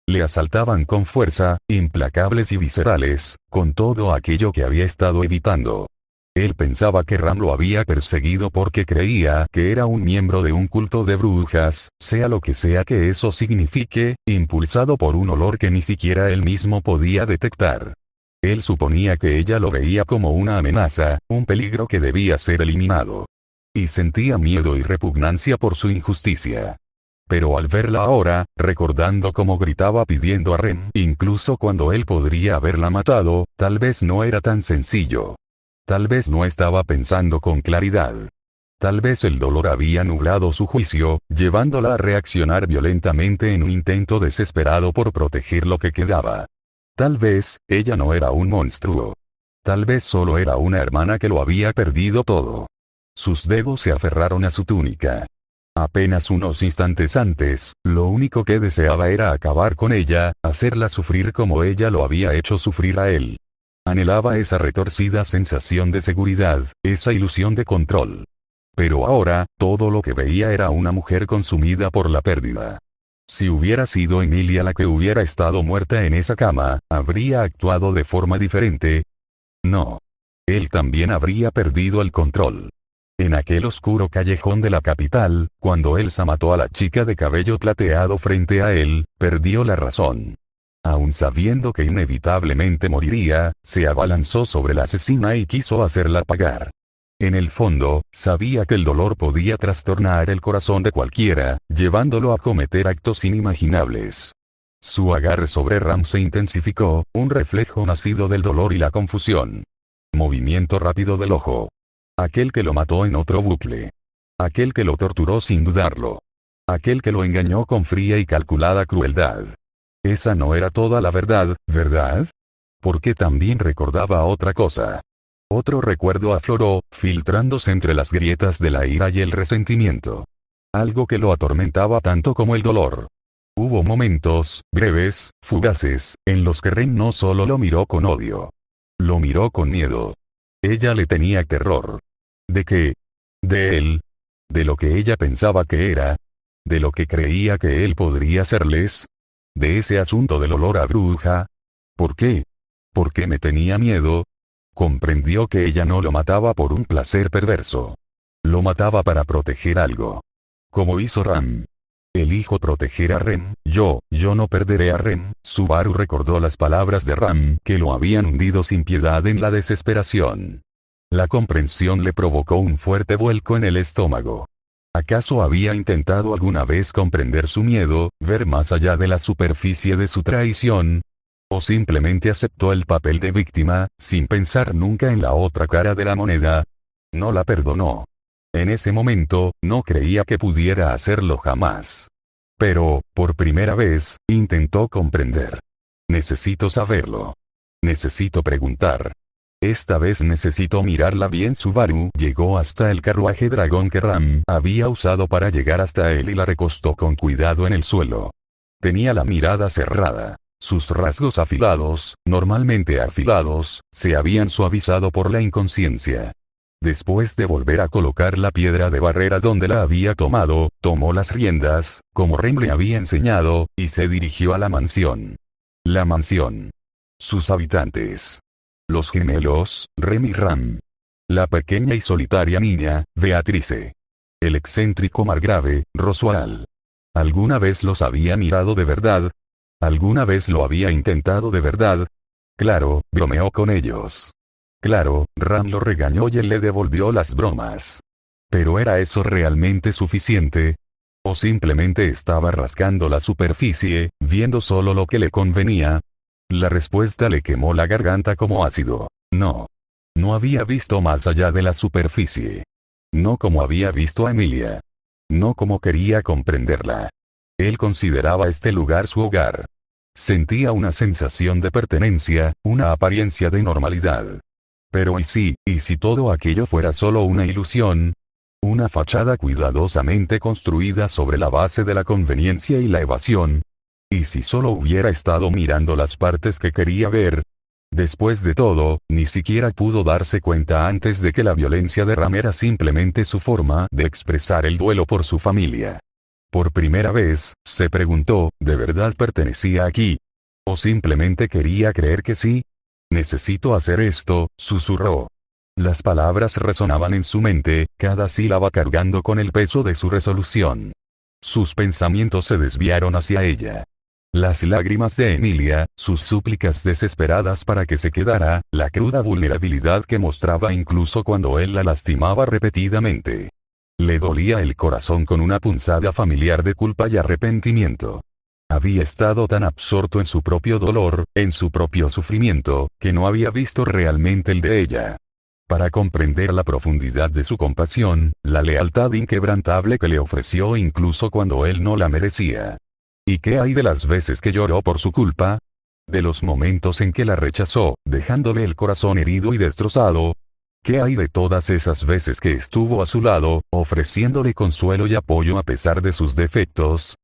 Le asaltaban con fuerza, implacables y viscerales, con todo aquello que había estado evitando. Él pensaba que Ram lo había perseguido porque creía que era un miembro de un culto de brujas, sea lo que sea que eso signifique, impulsado por un olor que ni siquiera él mismo podía detectar. Él suponía que ella lo veía como una amenaza, un peligro que debía ser eliminado. Y sentía miedo y repugnancia por su injusticia. Pero al verla ahora, recordando cómo gritaba pidiendo a Rem, incluso cuando él podría haberla matado, tal vez no era tan sencillo. Tal vez no estaba pensando con claridad. Tal vez el dolor había nublado su juicio, llevándola a reaccionar violentamente en un intento desesperado por proteger lo que quedaba. Tal vez, ella no era un monstruo. Tal vez solo era una hermana que lo había perdido todo. Sus dedos se aferraron a su túnica. Apenas unos instantes antes, lo único que deseaba era acabar con ella, hacerla sufrir como ella lo había hecho sufrir a él. Anhelaba esa retorcida sensación de seguridad, esa ilusión de control. Pero ahora, todo lo que veía era una mujer consumida por la pérdida. Si hubiera sido Emilia la que hubiera estado muerta en esa cama, ¿habría actuado de forma diferente? No. Él también habría perdido el control. En aquel oscuro callejón de la capital, cuando Elsa mató a la chica de cabello plateado frente a él, perdió la razón. Aun sabiendo que inevitablemente moriría, se abalanzó sobre la asesina y quiso hacerla pagar. En el fondo, sabía que el dolor podía trastornar el corazón de cualquiera, llevándolo a cometer actos inimaginables. Su agarre sobre Ram se intensificó, un reflejo nacido del dolor y la confusión. Movimiento rápido del ojo. Aquel que lo mató en otro bucle. Aquel que lo torturó sin dudarlo. Aquel que lo engañó con fría y calculada crueldad. Esa no era toda la verdad, ¿verdad? Porque también recordaba otra cosa. Otro recuerdo afloró, filtrándose entre las grietas de la ira y el resentimiento. Algo que lo atormentaba tanto como el dolor. Hubo momentos, breves, fugaces, en los que Ren no solo lo miró con odio. Lo miró con miedo. Ella le tenía terror. ¿De qué? De él. De lo que ella pensaba que era. De lo que creía que él podría serles. De ese asunto del olor a bruja. ¿Por qué? ¿Por qué me tenía miedo? Comprendió que ella no lo mataba por un placer perverso. Lo mataba para proteger algo. Como hizo Ram. Elijo proteger a Rem, yo no perderé a Rem. Subaru recordó las palabras de Ram que lo habían hundido sin piedad en la desesperación. La comprensión le provocó un fuerte vuelco en el estómago. ¿Acaso había intentado alguna vez comprender su miedo, ver más allá de la superficie de su traición? ¿O simplemente aceptó el papel de víctima, sin pensar nunca en la otra cara de la moneda? No la perdonó. En ese momento, no creía que pudiera hacerlo jamás. Pero, por primera vez, intentó comprender. Necesito saberlo. Necesito preguntar. Esta vez necesito mirarla bien. Subaru llegó hasta el carruaje dragón que Ram había usado para llegar hasta él y la recostó con cuidado en el suelo. Tenía la mirada cerrada. Sus rasgos afilados, normalmente afilados, se habían suavizado por la inconsciencia. Después de volver a colocar la piedra de barrera donde la había tomado, tomó las riendas, como Rem le había enseñado, y se dirigió a la mansión. La mansión. Sus habitantes. Los gemelos, Rem y Ram. La pequeña y solitaria niña, Beatrice. El excéntrico margrave, Roswal. ¿Alguna vez los había mirado de verdad? ¿Alguna vez lo había intentado de verdad? Claro, bromeó con ellos. Claro, Ram lo regañó y él le devolvió las bromas. ¿Pero era eso realmente suficiente? ¿O simplemente estaba rascando la superficie, viendo solo lo que le convenía? La respuesta le quemó la garganta como ácido. No. No había visto más allá de la superficie. No como había visto a Emilia. No como quería comprenderla. Él consideraba este lugar su hogar. Sentía una sensación de pertenencia, una apariencia de normalidad. Pero ¿y si todo aquello fuera solo una ilusión? Una fachada cuidadosamente construida sobre la base de la conveniencia y la evasión. ¿Y si solo hubiera estado mirando las partes que quería ver? Después de todo, ni siquiera pudo darse cuenta antes de que la violencia de Ram era simplemente su forma de expresar el duelo por su familia. Por primera vez, se preguntó, ¿de verdad pertenecía aquí? ¿O simplemente quería creer que sí? Necesito hacer esto, susurró. Las palabras resonaban en su mente, cada sílaba cargando con el peso de su resolución. Sus pensamientos se desviaron hacia ella. Las lágrimas de Emilia, sus súplicas desesperadas para que se quedara, la cruda vulnerabilidad que mostraba incluso cuando él la lastimaba repetidamente. Le dolía el corazón con una punzada familiar de culpa y arrepentimiento. Había estado tan absorto en su propio dolor, en su propio sufrimiento, que no había visto realmente el de ella. Para comprender la profundidad de su compasión, la lealtad inquebrantable que le ofreció incluso cuando él no la merecía. ¿Y qué hay de las veces que lloró por su culpa? ¿De los momentos en que la rechazó, dejándole el corazón herido y destrozado? ¿Qué hay de todas esas veces que estuvo a su lado, ofreciéndole consuelo y apoyo a pesar de sus defectos?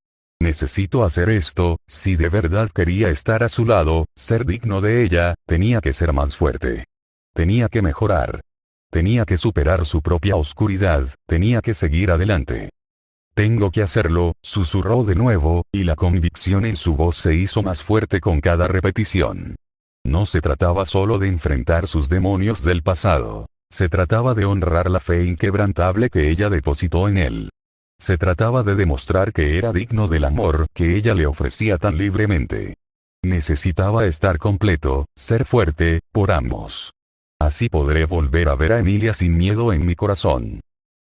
Necesito hacer esto, si de verdad quería estar a su lado, ser digno de ella, tenía que ser más fuerte. Tenía que mejorar. Tenía que superar su propia oscuridad, tenía que seguir adelante. Tengo que hacerlo, susurró de nuevo, y la convicción en su voz se hizo más fuerte con cada repetición. No se trataba solo de enfrentar sus demonios del pasado. Se trataba de honrar la fe inquebrantable que ella depositó en él. Se trataba de demostrar que era digno del amor que ella le ofrecía tan libremente. Necesitaba estar completo, ser fuerte, por ambos. Así podré volver a ver a Emilia sin miedo en mi corazón.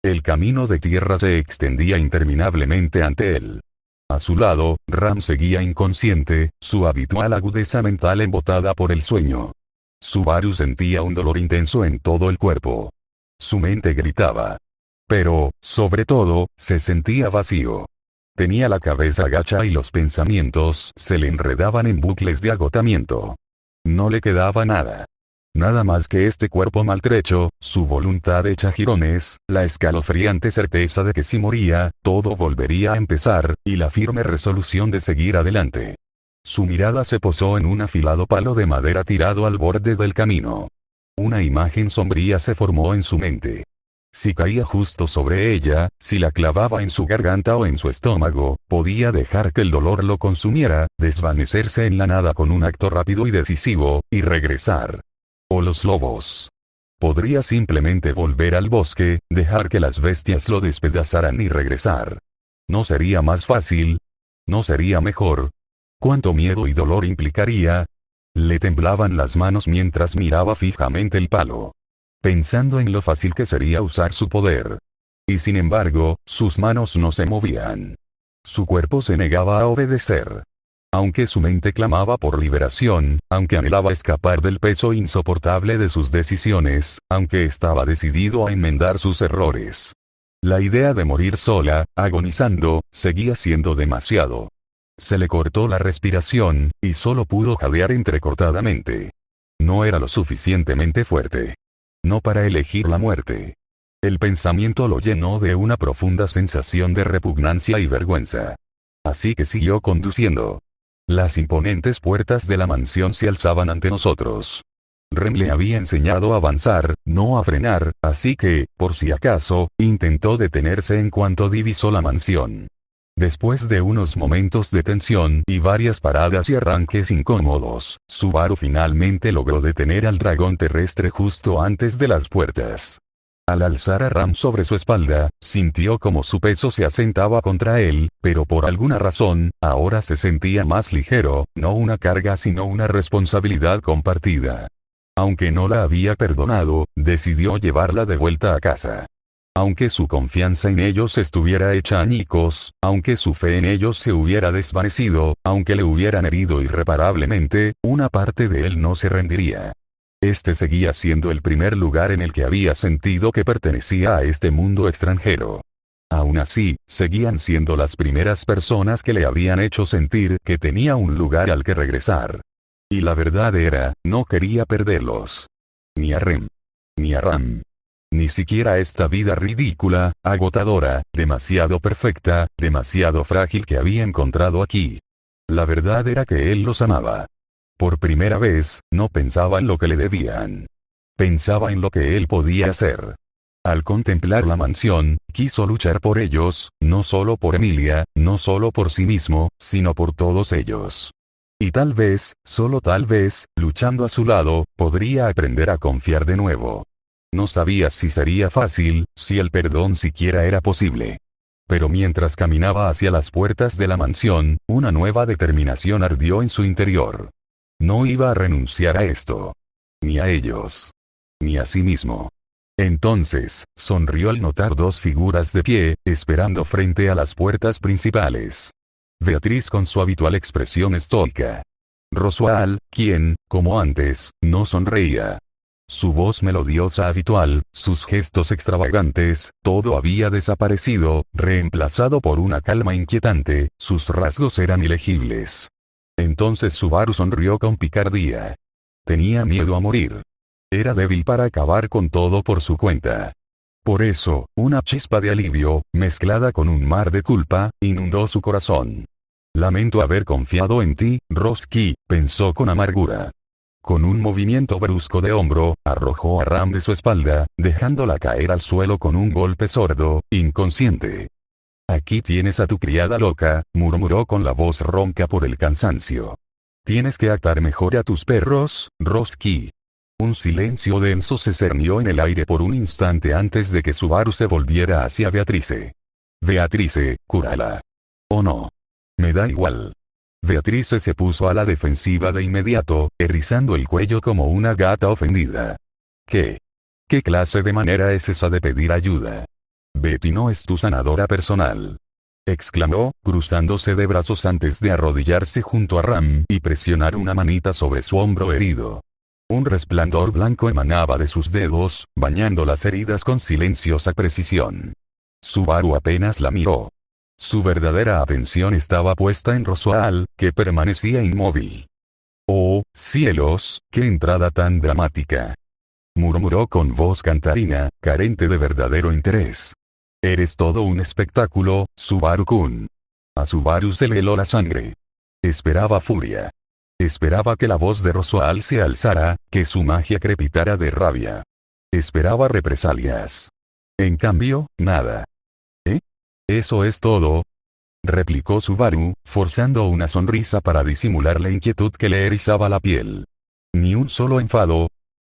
El camino de tierra se extendía interminablemente ante él. A su lado, Ram seguía inconsciente, su habitual agudeza mental embotada por el sueño. Subaru sentía un dolor intenso en todo el cuerpo. Su mente gritaba. Pero, sobre todo, se sentía vacío. Tenía la cabeza agacha y los pensamientos se le enredaban en bucles de agotamiento. No le quedaba nada. Nada más que este cuerpo maltrecho, su voluntad hecha jirones, la escalofriante certeza de que si moría, todo volvería a empezar, y la firme resolución de seguir adelante. Su mirada se posó en un afilado palo de madera tirado al borde del camino. Una imagen sombría se formó en su mente. Si caía justo sobre ella, si la clavaba en su garganta o en su estómago, podía dejar que el dolor lo consumiera, desvanecerse en la nada con un acto rápido y decisivo, y regresar. O los lobos. Podría simplemente volver al bosque, dejar que las bestias lo despedazaran y regresar. ¿No sería más fácil? ¿No sería mejor? ¿Cuánto miedo y dolor implicaría? Le temblaban las manos mientras miraba fijamente el palo. Pensando en lo fácil que sería usar su poder. Y sin embargo, sus manos no se movían. Su cuerpo se negaba a obedecer. Aunque su mente clamaba por liberación, aunque anhelaba escapar del peso insoportable de sus decisiones, aunque estaba decidido a enmendar sus errores. La idea de morir sola, agonizando, seguía siendo demasiado. Se le cortó la respiración, y solo pudo jadear entrecortadamente. No era lo suficientemente fuerte. No para elegir la muerte. El pensamiento lo llenó de una profunda sensación de repugnancia y vergüenza. Así que siguió conduciendo. Las imponentes puertas de la mansión se alzaban ante nosotros. Rem le había enseñado a avanzar, no a frenar, así que, por si acaso, intentó detenerse en cuanto divisó la mansión. Después de unos momentos de tensión y varias paradas y arranques incómodos, Subaru finalmente logró detener al dragón terrestre justo antes de las puertas. Al alzar a Ram sobre su espalda, sintió como su peso se asentaba contra él, pero por alguna razón, ahora se sentía más ligero, no una carga sino una responsabilidad compartida. Aunque no la había perdonado, decidió llevarla de vuelta a casa. Aunque su confianza en ellos estuviera hecha añicos, aunque su fe en ellos se hubiera desvanecido, aunque le hubieran herido irreparablemente, una parte de él no se rendiría. Este seguía siendo el primer lugar en el que había sentido que pertenecía a este mundo extranjero. Aún así, seguían siendo las primeras personas que le habían hecho sentir que tenía un lugar al que regresar. Y la verdad era, no quería perderlos. Ni a Rem. Ni a Ram. Ni siquiera esta vida ridícula, agotadora, demasiado perfecta, demasiado frágil que había encontrado aquí. La verdad era que él los amaba. Por primera vez, no pensaba en lo que le debían. Pensaba en lo que él podía hacer. Al contemplar la mansión, quiso luchar por ellos, no solo por Emilia, no solo por sí mismo, sino por todos ellos. Y tal vez, solo tal vez, luchando a su lado, podría aprender a confiar de nuevo. No sabía si sería fácil, si el perdón siquiera era posible. Pero mientras caminaba hacia las puertas de la mansión, una nueva determinación ardió en su interior. No iba a renunciar a esto. Ni a ellos. Ni a sí mismo. Entonces, sonrió al notar dos figuras de pie, esperando frente a las puertas principales. Beatriz con su habitual expresión estoica. Roswaal, quien, como antes, no sonreía. Su voz melodiosa habitual, sus gestos extravagantes, todo había desaparecido, reemplazado por una calma inquietante, sus rasgos eran ilegibles. Entonces Subaru sonrió con picardía. Tenía miedo a morir. Era débil para acabar con todo por su cuenta. Por eso, una chispa de alivio, mezclada con un mar de culpa, inundó su corazón. Lamento haber confiado en ti, Roski, pensó con amargura. Con un movimiento brusco de hombro, arrojó a Ram de su espalda, dejándola caer al suelo con un golpe sordo, inconsciente. Aquí tienes a tu criada loca, murmuró con la voz ronca por el cansancio. Tienes que atar mejor a tus perros, Roski. Un silencio denso se cernió en el aire por un instante antes de que Subaru se volviera hacia Beatrice. Beatrice, cúrala. ¿O no? Me da igual. Beatrice se puso a la defensiva de inmediato, erizando el cuello como una gata ofendida. ¿Qué? ¿Qué clase de manera es esa de pedir ayuda? Betty no es tu sanadora personal. Exclamó, cruzándose de brazos antes de arrodillarse junto a Ram y presionar una manita sobre su hombro herido. Un resplandor blanco emanaba de sus dedos, bañando las heridas con silenciosa precisión. Subaru apenas la miró. Su verdadera atención estaba puesta en Roswaal, que permanecía inmóvil. «Oh, cielos, qué entrada tan dramática», murmuró con voz cantarina, carente de verdadero interés. «Eres todo un espectáculo, Subaru-kun». A Subaru se le heló la sangre. Esperaba furia. Esperaba que la voz de Roswaal se alzara, que su magia crepitara de rabia. Esperaba represalias. En cambio, nada. ¿Eh? ¿Eso es todo?, replicó Subaru, forzando una sonrisa para disimular la inquietud que le erizaba la piel. Ni un solo enfado.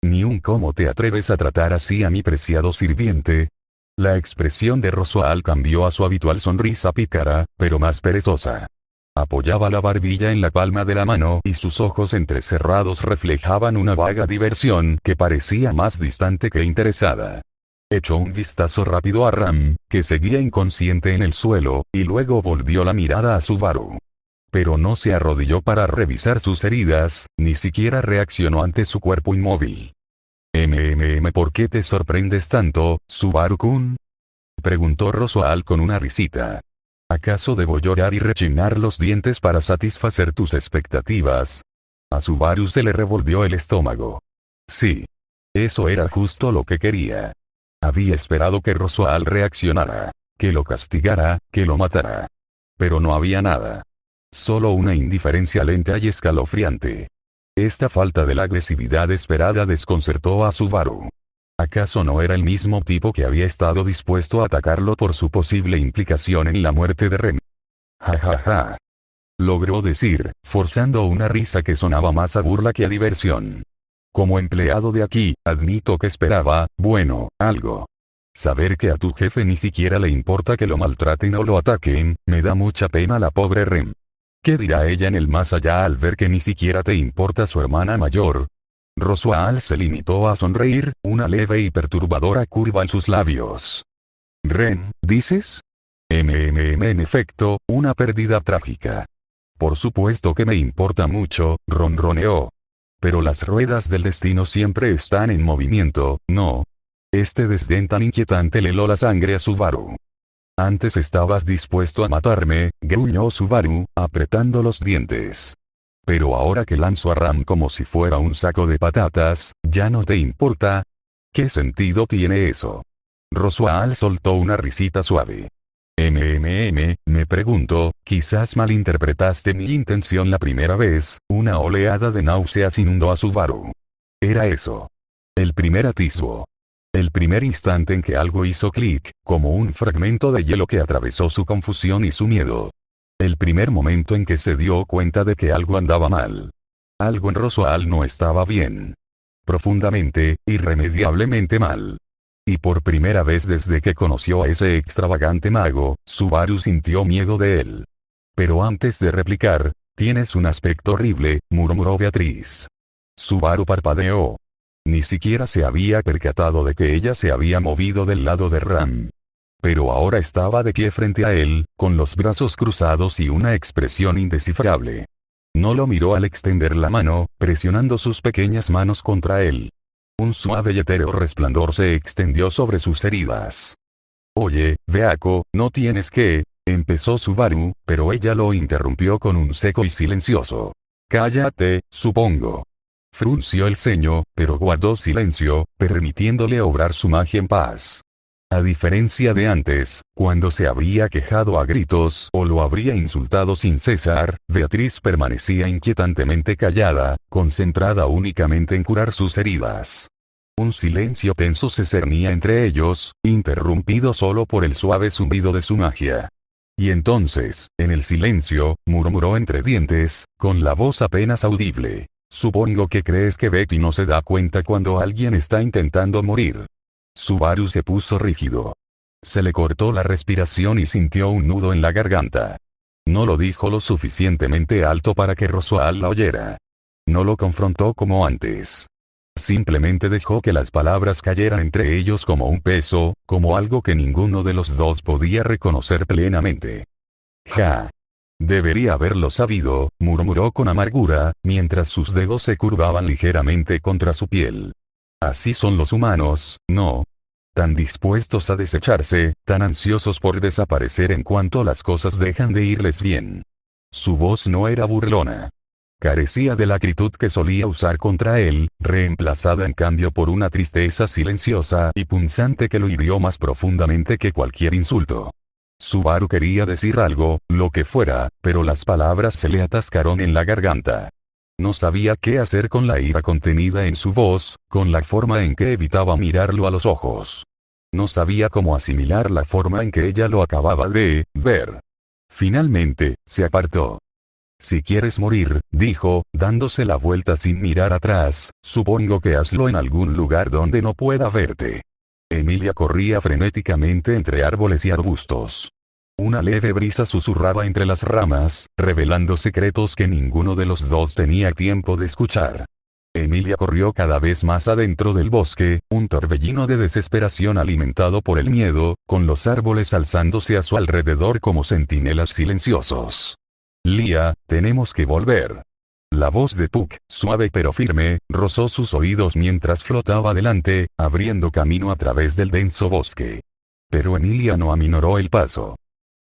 Ni un «¿cómo te atreves a tratar así a mi preciado sirviente?». La expresión de Roswaal cambió a su habitual sonrisa pícara, pero más perezosa. Apoyaba la barbilla en la palma de la mano y sus ojos entrecerrados reflejaban una vaga diversión que parecía más distante que interesada. Echó un vistazo rápido a Ram, que seguía inconsciente en el suelo, y luego volvió la mirada a Subaru. Pero no se arrodilló para revisar sus heridas, ni siquiera reaccionó ante su cuerpo inmóvil. ¿Por qué te sorprendes tanto, Subaru-kun?, preguntó Roswaal con una risita. ¿Acaso debo llorar y rechinar los dientes para satisfacer tus expectativas? A Subaru se le revolvió el estómago. Sí. Eso era justo lo que quería. Había esperado que Roswaal reaccionara, que lo castigara, que lo matara. Pero no había nada. Solo una indiferencia lenta y escalofriante. Esta falta de la agresividad esperada desconcertó a Subaru. ¿Acaso no era el mismo tipo que había estado dispuesto a atacarlo por su posible implicación en la muerte de Rem? Ja ja ja. Logró decir, forzando una risa que sonaba más a burla que a diversión. Como empleado de aquí, admito que esperaba, bueno, algo. Saber que a tu jefe ni siquiera le importa que lo maltraten o lo ataquen, me da mucha pena la pobre Rem. ¿Qué dirá ella en el más allá al ver que ni siquiera te importa su hermana mayor? Roswaal se limitó a sonreír, una leve y perturbadora curva en sus labios. «Ren, ¿dices?». En efecto, una pérdida trágica. «Por supuesto que me importa mucho», ronroneó. «Pero las ruedas del destino siempre están en movimiento, ¿no?». Este desdén tan inquietante le heló la sangre a Subaru. Antes estabas dispuesto a matarme, gruñó Subaru, apretando los dientes. Pero ahora que lanzo a Ram como si fuera un saco de patatas, ¿ya no te importa? ¿Qué sentido tiene eso? Roswaal soltó una risita suave. Me pregunto, quizás malinterpretaste mi intención la primera vez. Una oleada de náuseas inundó a Subaru. Era eso. El primer atisbo. El primer instante en que algo hizo clic, como un fragmento de hielo que atravesó su confusión y su miedo. El primer momento en que se dio cuenta de que algo andaba mal. Algo en Roswaal no estaba bien. Profundamente, irremediablemente mal. Y por primera vez desde que conoció a ese extravagante mago, Subaru sintió miedo de él. Pero antes de replicar, «Tienes un aspecto horrible», murmuró Beatriz. Subaru parpadeó. Ni siquiera se había percatado de que ella se había movido del lado de Ram. Pero ahora estaba de pie frente a él, con los brazos cruzados y una expresión indescifrable. No lo miró al extender la mano, presionando sus pequeñas manos contra él. Un suave y etéreo resplandor se extendió sobre sus heridas. «Oye, Beako, no tienes que», empezó Subaru, pero ella lo interrumpió con un seco y silencioso. «Cállate, supongo». Frunció el ceño, pero guardó silencio, permitiéndole obrar su magia en paz. A diferencia de antes, cuando se habría quejado a gritos o lo habría insultado sin cesar, Beatriz permanecía inquietantemente callada, concentrada únicamente en curar sus heridas. Un silencio tenso se cernía entre ellos, interrumpido solo por el suave zumbido de su magia. Y entonces, en el silencio, murmuró entre dientes, con la voz apenas audible. «Supongo que crees que Betty no se da cuenta cuando alguien está intentando morir». Subaru se puso rígido. Se le cortó la respiración y sintió un nudo en la garganta. No lo dijo lo suficientemente alto para que Roswaal la oyera. No lo confrontó como antes. Simplemente dejó que las palabras cayeran entre ellos como un peso, como algo que ninguno de los dos podía reconocer plenamente. «Ja. Debería haberlo sabido», murmuró con amargura, mientras sus dedos se curvaban ligeramente contra su piel. Así son los humanos, ¿no? Tan dispuestos a desecharse, tan ansiosos por desaparecer en cuanto las cosas dejan de irles bien. Su voz no era burlona. Carecía de la acritud que solía usar contra él, reemplazada en cambio por una tristeza silenciosa y punzante que lo hirió más profundamente que cualquier insulto. Subaru quería decir algo, lo que fuera, pero las palabras se le atascaron en la garganta. No sabía qué hacer con la ira contenida en su voz, con la forma en que evitaba mirarlo a los ojos. No sabía cómo asimilar la forma en que ella lo acababa de ver. Finalmente, se apartó. «Si quieres morir», dijo, dándose la vuelta sin mirar atrás, «supongo que hazlo en algún lugar donde no pueda verte». Emilia corría frenéticamente entre árboles y arbustos. Una leve brisa susurraba entre las ramas, revelando secretos que ninguno de los dos tenía tiempo de escuchar. Emilia corrió cada vez más adentro del bosque, un torbellino de desesperación alimentado por el miedo, con los árboles alzándose a su alrededor como centinelas silenciosos. «Lia, tenemos que volver». La voz de Puck, suave pero firme, rozó sus oídos mientras flotaba adelante, abriendo camino a través del denso bosque. Pero Emilia no aminoró el paso.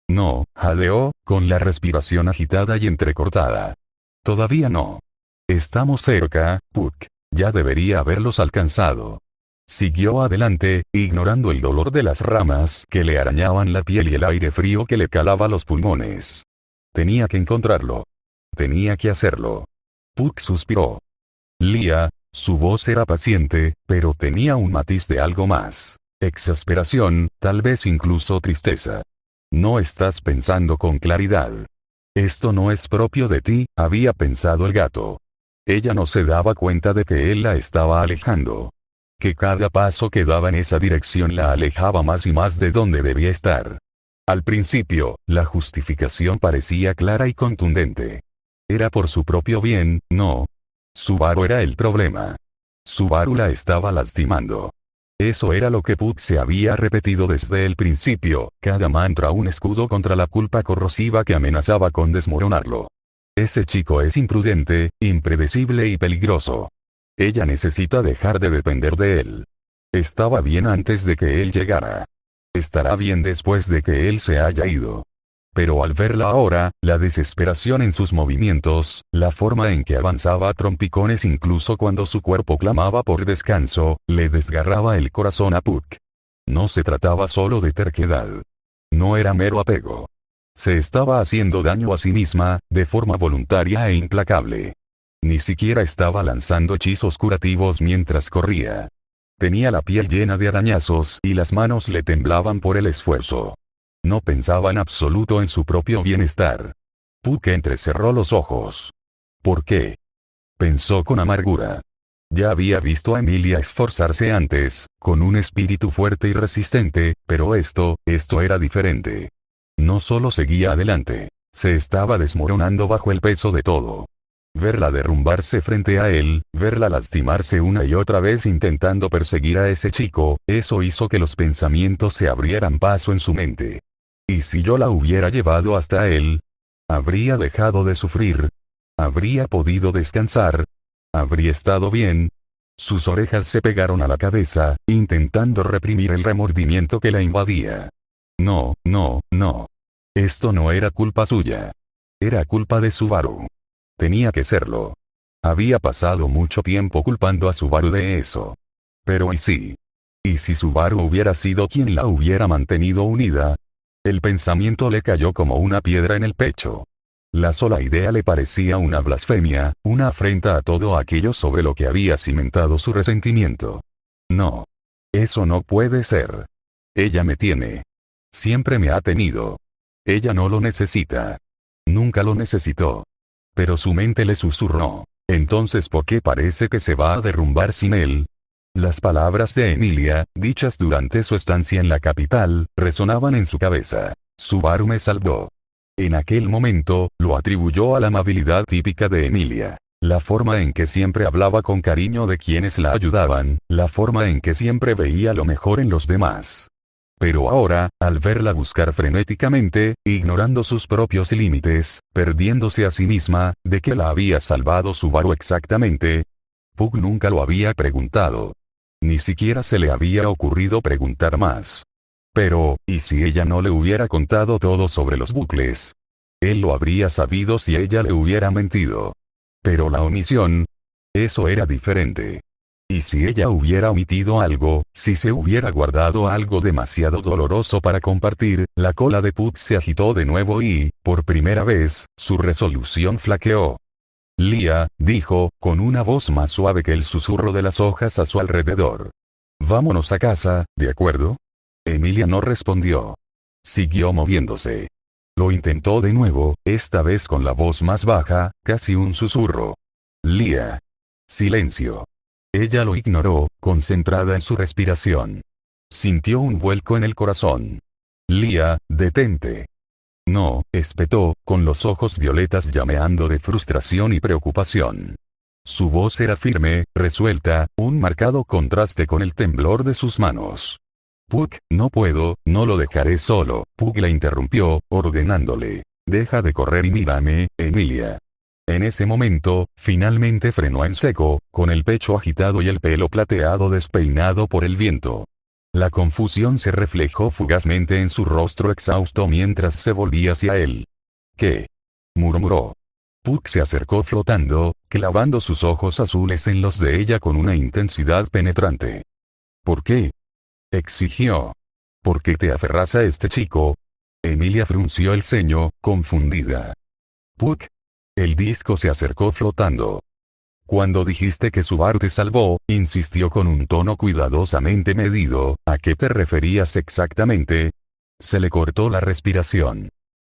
«No», jadeó, con la respiración agitada y entrecortada. «Todavía no. Estamos cerca, Puck. Ya debería haberlos alcanzado». Siguió adelante, ignorando el dolor de las ramas que le arañaban la piel y el aire frío que le calaba los pulmones. Tenía que encontrarlo. Tenía que hacerlo. Puck suspiró. «Lia», su voz era paciente, pero tenía un matiz de algo más. Exasperación, tal vez incluso tristeza. «No estás pensando con claridad. Esto no es propio de ti», había pensado el gato. Ella no se daba cuenta de que él la estaba alejando. Que cada paso que daba en esa dirección la alejaba más y más de donde debía estar. Al principio, la justificación parecía clara y contundente. Era por su propio bien, no. Subaru era el problema. Subaru la estaba lastimando. Eso era lo que Puck se había repetido desde el principio, cada mantra un escudo contra la culpa corrosiva que amenazaba con desmoronarlo. Ese chico es imprudente, impredecible y peligroso. Ella necesita dejar de depender de él. Estaba bien antes de que él llegara. Estará bien después de que él se haya ido. Pero al verla ahora, la desesperación en sus movimientos, la forma en que avanzaba a trompicones incluso cuando su cuerpo clamaba por descanso, le desgarraba el corazón a Puck. No se trataba solo de terquedad. No era mero apego. Se estaba haciendo daño a sí misma, de forma voluntaria e implacable. Ni siquiera estaba lanzando hechizos curativos mientras corría. Tenía la piel llena de arañazos y las manos le temblaban por el esfuerzo. No pensaba en absoluto en su propio bienestar. Puck entrecerró los ojos. ¿Por qué? Pensó con amargura. Ya había visto a Emilia esforzarse antes, con un espíritu fuerte y resistente, pero esto era diferente. No solo seguía adelante, se estaba desmoronando bajo el peso de todo. Verla derrumbarse frente a él, verla lastimarse una y otra vez intentando perseguir a ese chico, eso hizo que los pensamientos se abrieran paso en su mente. ¿Y si yo la hubiera llevado hasta él? ¿Habría dejado de sufrir? ¿Habría podido descansar? ¿Habría estado bien? Sus orejas se pegaron a la cabeza, intentando reprimir el remordimiento que la invadía. No. Esto no era culpa suya. Era culpa de Subaru. Tenía que serlo. Había pasado mucho tiempo culpando a Subaru de eso. Pero ¿y si? ¿Y si Subaru hubiera sido quien la hubiera mantenido unida? El pensamiento le cayó como una piedra en el pecho. La sola idea le parecía una blasfemia, una afrenta a todo aquello sobre lo que había cimentado su resentimiento. No. Eso no puede ser. Ella me tiene. Siempre me ha tenido. Ella no lo necesita. Nunca lo necesitó. Pero su mente le susurró. Entonces, ¿por qué parece que se va a derrumbar sin él? Las palabras de Emilia, dichas durante su estancia en la capital, resonaban en su cabeza. Subaru me salvó. En aquel momento, lo atribuyó a la amabilidad típica de Emilia. La forma en que siempre hablaba con cariño de quienes la ayudaban, la forma en que siempre veía lo mejor en los demás. Pero ahora, al verla buscar frenéticamente, ignorando sus propios límites, perdiéndose a sí misma, ¿de qué la había salvado Subaru exactamente? Puck nunca lo había preguntado. Ni siquiera se le había ocurrido preguntar más. Pero, ¿y si ella no le hubiera contado todo sobre los bucles? Él lo habría sabido si ella le hubiera mentido. Pero la omisión, eso era diferente. Y si ella hubiera omitido algo, si se hubiera guardado algo demasiado doloroso para compartir, la cola de Puck se agitó de nuevo y, por primera vez, su resolución flaqueó. Lia, dijo, con una voz más suave que el susurro de las hojas a su alrededor. Vámonos a casa, ¿de acuerdo? Emilia no respondió. Siguió moviéndose. Lo intentó de nuevo, esta vez con la voz más baja, casi un susurro. Lia. Silencio. Ella lo ignoró, concentrada en su respiración. Sintió un vuelco en el corazón. Lia, detente. No, espetó, con los ojos violetas llameando de frustración y preocupación. Su voz era firme, resuelta, un marcado contraste con el temblor de sus manos. Puck, no puedo, no lo dejaré solo. Puck la interrumpió, ordenándole. Deja de correr y mírame, Emilia. En ese momento, finalmente frenó en seco, con el pecho agitado y el pelo plateado despeinado por el viento. La confusión se reflejó fugazmente en su rostro exhausto mientras se volvía hacia él. ¿Qué? Murmuró. Puck se acercó flotando, clavando sus ojos azules en los de ella con una intensidad penetrante. ¿Por qué? Exigió. ¿Por qué te aferras a este chico? Emilia frunció el ceño, confundida. Puck. El disco se acercó flotando. Cuando dijiste que Subaru te salvó, insistió con un tono cuidadosamente medido, ¿a qué te referías exactamente? Se le cortó la respiración.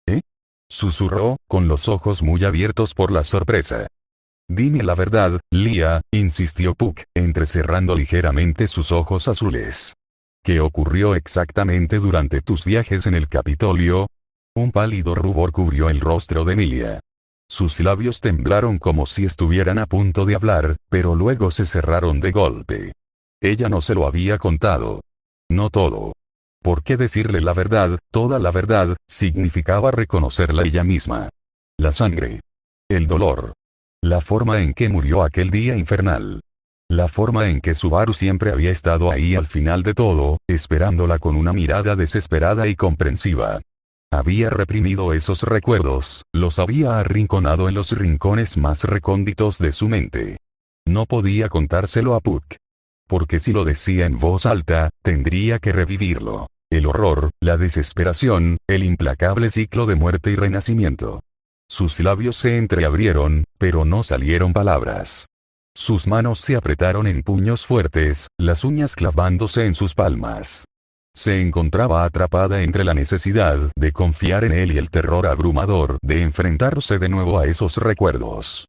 ¿Eh? Susurró, con los ojos muy abiertos por la sorpresa. Dime la verdad, Lia, insistió Puck, entrecerrando ligeramente sus ojos azules. ¿Qué ocurrió exactamente durante tus viajes en el Capitolio? Un pálido rubor cubrió el rostro de Emilia. Sus labios temblaron como si estuvieran a punto de hablar, pero luego se cerraron de golpe. Ella no se lo había contado. No todo. ¿Por qué decirle la verdad, toda la verdad, significaba reconocerla ella misma? La sangre. El dolor. La forma en que murió aquel día infernal. La forma en que Subaru siempre había estado ahí al final de todo, esperándola con una mirada desesperada y comprensiva. Había reprimido esos recuerdos, los había arrinconado en los rincones más recónditos de su mente. No podía contárselo a Puck. Porque si lo decía en voz alta, tendría que revivirlo. El horror, la desesperación, el implacable ciclo de muerte y renacimiento. Sus labios se entreabrieron, pero no salieron palabras. Sus manos se apretaron en puños fuertes, las uñas clavándose en sus palmas. Se encontraba atrapada entre la necesidad de confiar en él y el terror abrumador de enfrentarse de nuevo a esos recuerdos.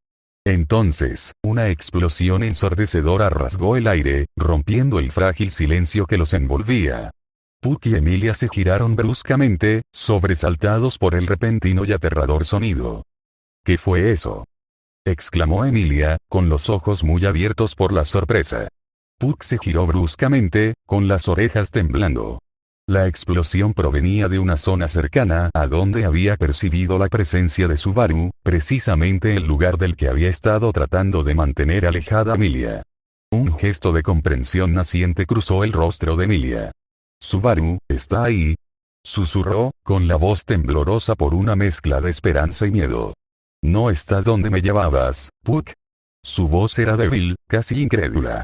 Entonces, una explosión ensordecedora rasgó el aire, rompiendo el frágil silencio que los envolvía. Puck y Emilia se giraron bruscamente, sobresaltados por el repentino y aterrador sonido. ¿Qué fue eso?, exclamó Emilia, con los ojos muy abiertos por la sorpresa. Puck se giró bruscamente, con las orejas temblando. La explosión provenía de una zona cercana a donde había percibido la presencia de Subaru, precisamente el lugar del que había estado tratando de mantener alejada a Emilia. Un gesto de comprensión naciente cruzó el rostro de Emilia. «Subaru, ¿está ahí?», susurró, con la voz temblorosa por una mezcla de esperanza y miedo. «¿No está donde me llevabas, Puck?». Su voz era débil, casi incrédula.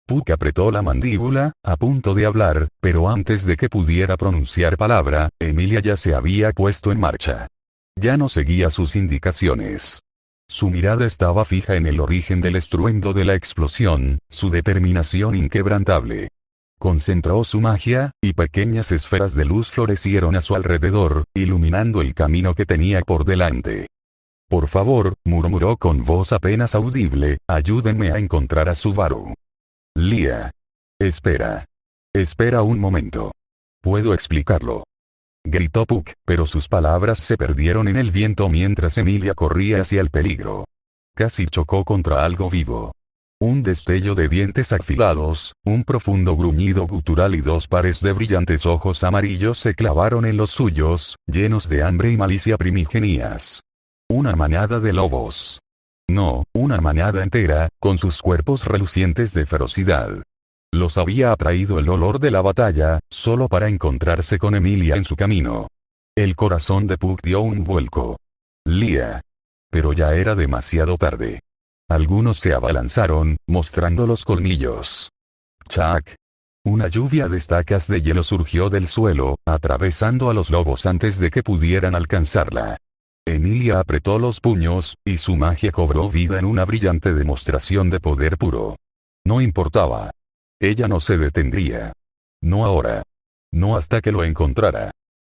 Puck apretó la mandíbula, a punto de hablar, pero antes de que pudiera pronunciar palabra, Emilia ya se había puesto en marcha. Ya no seguía sus indicaciones. Su mirada estaba fija en el origen del estruendo de la explosión, su determinación inquebrantable. Concentró su magia, y pequeñas esferas de luz florecieron a su alrededor, iluminando el camino que tenía por delante. «Por favor», murmuró con voz apenas audible, «ayúdenme a encontrar a Subaru». «Lia. Espera. Espera un momento. Puedo explicarlo», gritó Puck, pero sus palabras se perdieron en el viento mientras Emilia corría hacia el peligro. Casi chocó contra algo vivo. Un destello de dientes afilados, un profundo gruñido gutural y dos pares de brillantes ojos amarillos se clavaron en los suyos, llenos de hambre y malicia primigenias. Una manada de lobos. No, una manada entera, con sus cuerpos relucientes de ferocidad. Los había atraído el olor de la batalla, solo para encontrarse con Emilia en su camino. El corazón de Puck dio un vuelco. «Lia». Pero ya era demasiado tarde. Algunos se abalanzaron, mostrando los colmillos. «Chac». Una lluvia de estacas de hielo surgió del suelo, atravesando a los lobos antes de que pudieran alcanzarla. Emilia apretó los puños, y su magia cobró vida en una brillante demostración de poder puro. No importaba. Ella no se detendría. No ahora. No hasta que lo encontrara.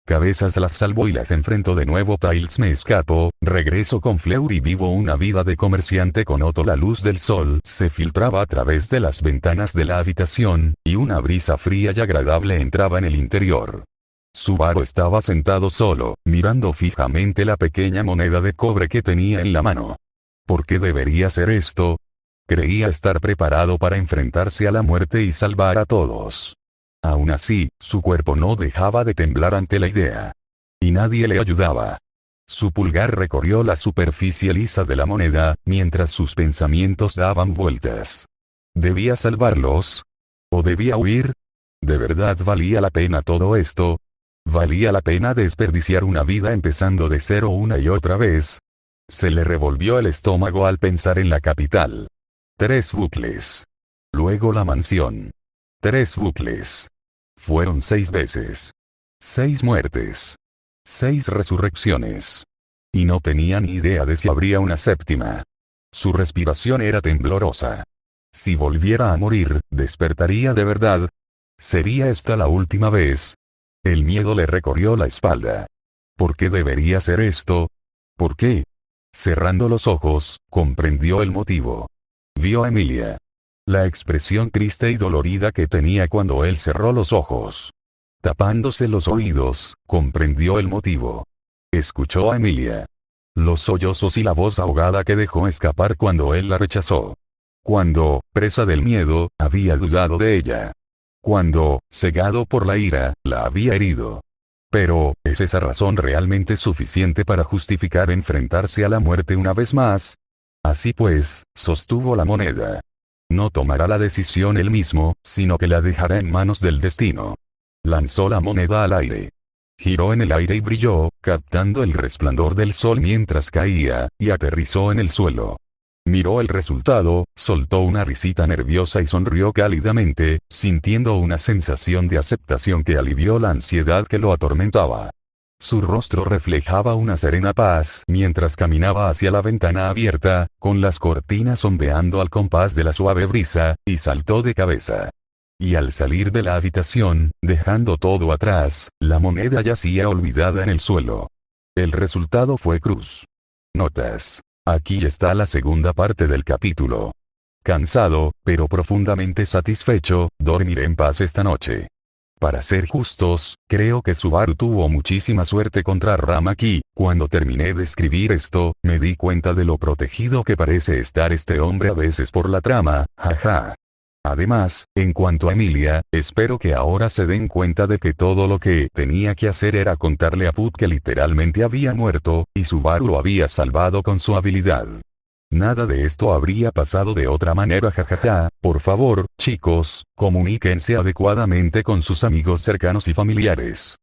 Cabezas las salvó y las enfrentó de nuevo. Tails me escapó, regreso con Fleur y vivo una vida de comerciante con Otto. La luz del sol se filtraba a través de las ventanas de la habitación, y una brisa fría y agradable entraba en el interior. Subaru estaba sentado solo, mirando fijamente la pequeña moneda de cobre que tenía en la mano. ¿Por qué debería hacer esto? Creía estar preparado para enfrentarse a la muerte y salvar a todos. Aún así, su cuerpo no dejaba de temblar ante la idea. Y nadie le ayudaba. Su pulgar recorrió la superficie lisa de la moneda, mientras sus pensamientos daban vueltas. ¿Debía salvarlos? ¿O debía huir? ¿De verdad valía la pena todo esto? ¿Valía la pena desperdiciar una vida empezando de cero una y otra vez? Se le revolvió el estómago al pensar en la capital. 3 bucles. Luego la mansión. 3 bucles. Fueron 6 veces. 6 muertes. 6 resurrecciones. Y no tenía ni idea de si habría una séptima. Su respiración era temblorosa. Si volviera a morir, ¿despertaría de verdad? ¿Sería esta la última vez? El miedo le recorrió la espalda. ¿Por qué debería hacer esto? ¿Por qué? Cerrando los ojos, comprendió el motivo. Vio a Emilia. La expresión triste y dolorida que tenía cuando él cerró los ojos. Tapándose los oídos, comprendió el motivo. Escuchó a Emilia. Los sollozos y la voz ahogada que dejó escapar cuando él la rechazó. Cuando, presa del miedo, había dudado de ella. Cuando, cegado por la ira, la había herido. Pero, ¿es esa razón realmente suficiente para justificar enfrentarse a la muerte una vez más? Así pues, sostuvo la moneda. No tomará la decisión él mismo, sino que la dejará en manos del destino. Lanzó la moneda al aire. Giró en el aire y brilló, captando el resplandor del sol mientras caía, y aterrizó en el suelo. Miró el resultado, soltó una risita nerviosa y sonrió cálidamente, sintiendo una sensación de aceptación que alivió la ansiedad que lo atormentaba. Su rostro reflejaba una serena paz mientras caminaba hacia la ventana abierta, con las cortinas ondeando al compás de la suave brisa, y saltó de cabeza. Y al salir de la habitación, dejando todo atrás, la moneda yacía olvidada en el suelo. El resultado fue cruz. Notas. Aquí está la segunda parte del capítulo. Cansado, pero profundamente satisfecho, dormiré en paz esta noche. Para ser justos, creo que Subaru tuvo muchísima suerte contra Ramaki. Cuando terminé de escribir esto, me di cuenta de lo protegido que parece estar este hombre a veces por la trama, jaja. Además, en cuanto a Emilia, espero que ahora se den cuenta de que todo lo que tenía que hacer era contarle a Put que literalmente había muerto, y Subaru lo había salvado con su habilidad. Nada de esto habría pasado de otra manera, jajaja. Por favor, chicos, comuníquense adecuadamente con sus amigos cercanos y familiares.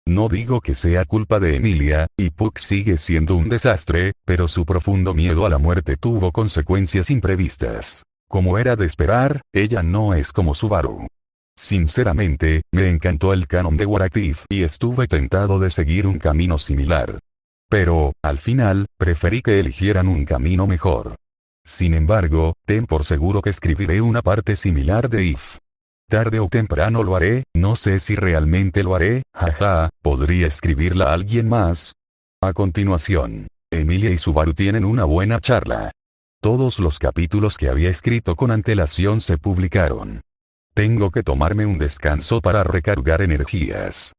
No digo que sea culpa de Emilia, y Puck sigue siendo un desastre, pero su profundo miedo a la muerte tuvo consecuencias imprevistas. Como era de esperar, ella no es como Subaru. Sinceramente, me encantó el canon de What If y estuve tentado de seguir un camino similar. Pero, al final, preferí que eligieran un camino mejor. Sin embargo, ten por seguro que escribiré una parte similar de If. Tarde o temprano lo haré, no sé si realmente lo haré, jaja, podría escribirla a alguien más. A continuación, Emilia y Subaru tienen una buena charla. Todos los capítulos que había escrito con antelación se publicaron. Tengo que tomarme un descanso para recargar energías.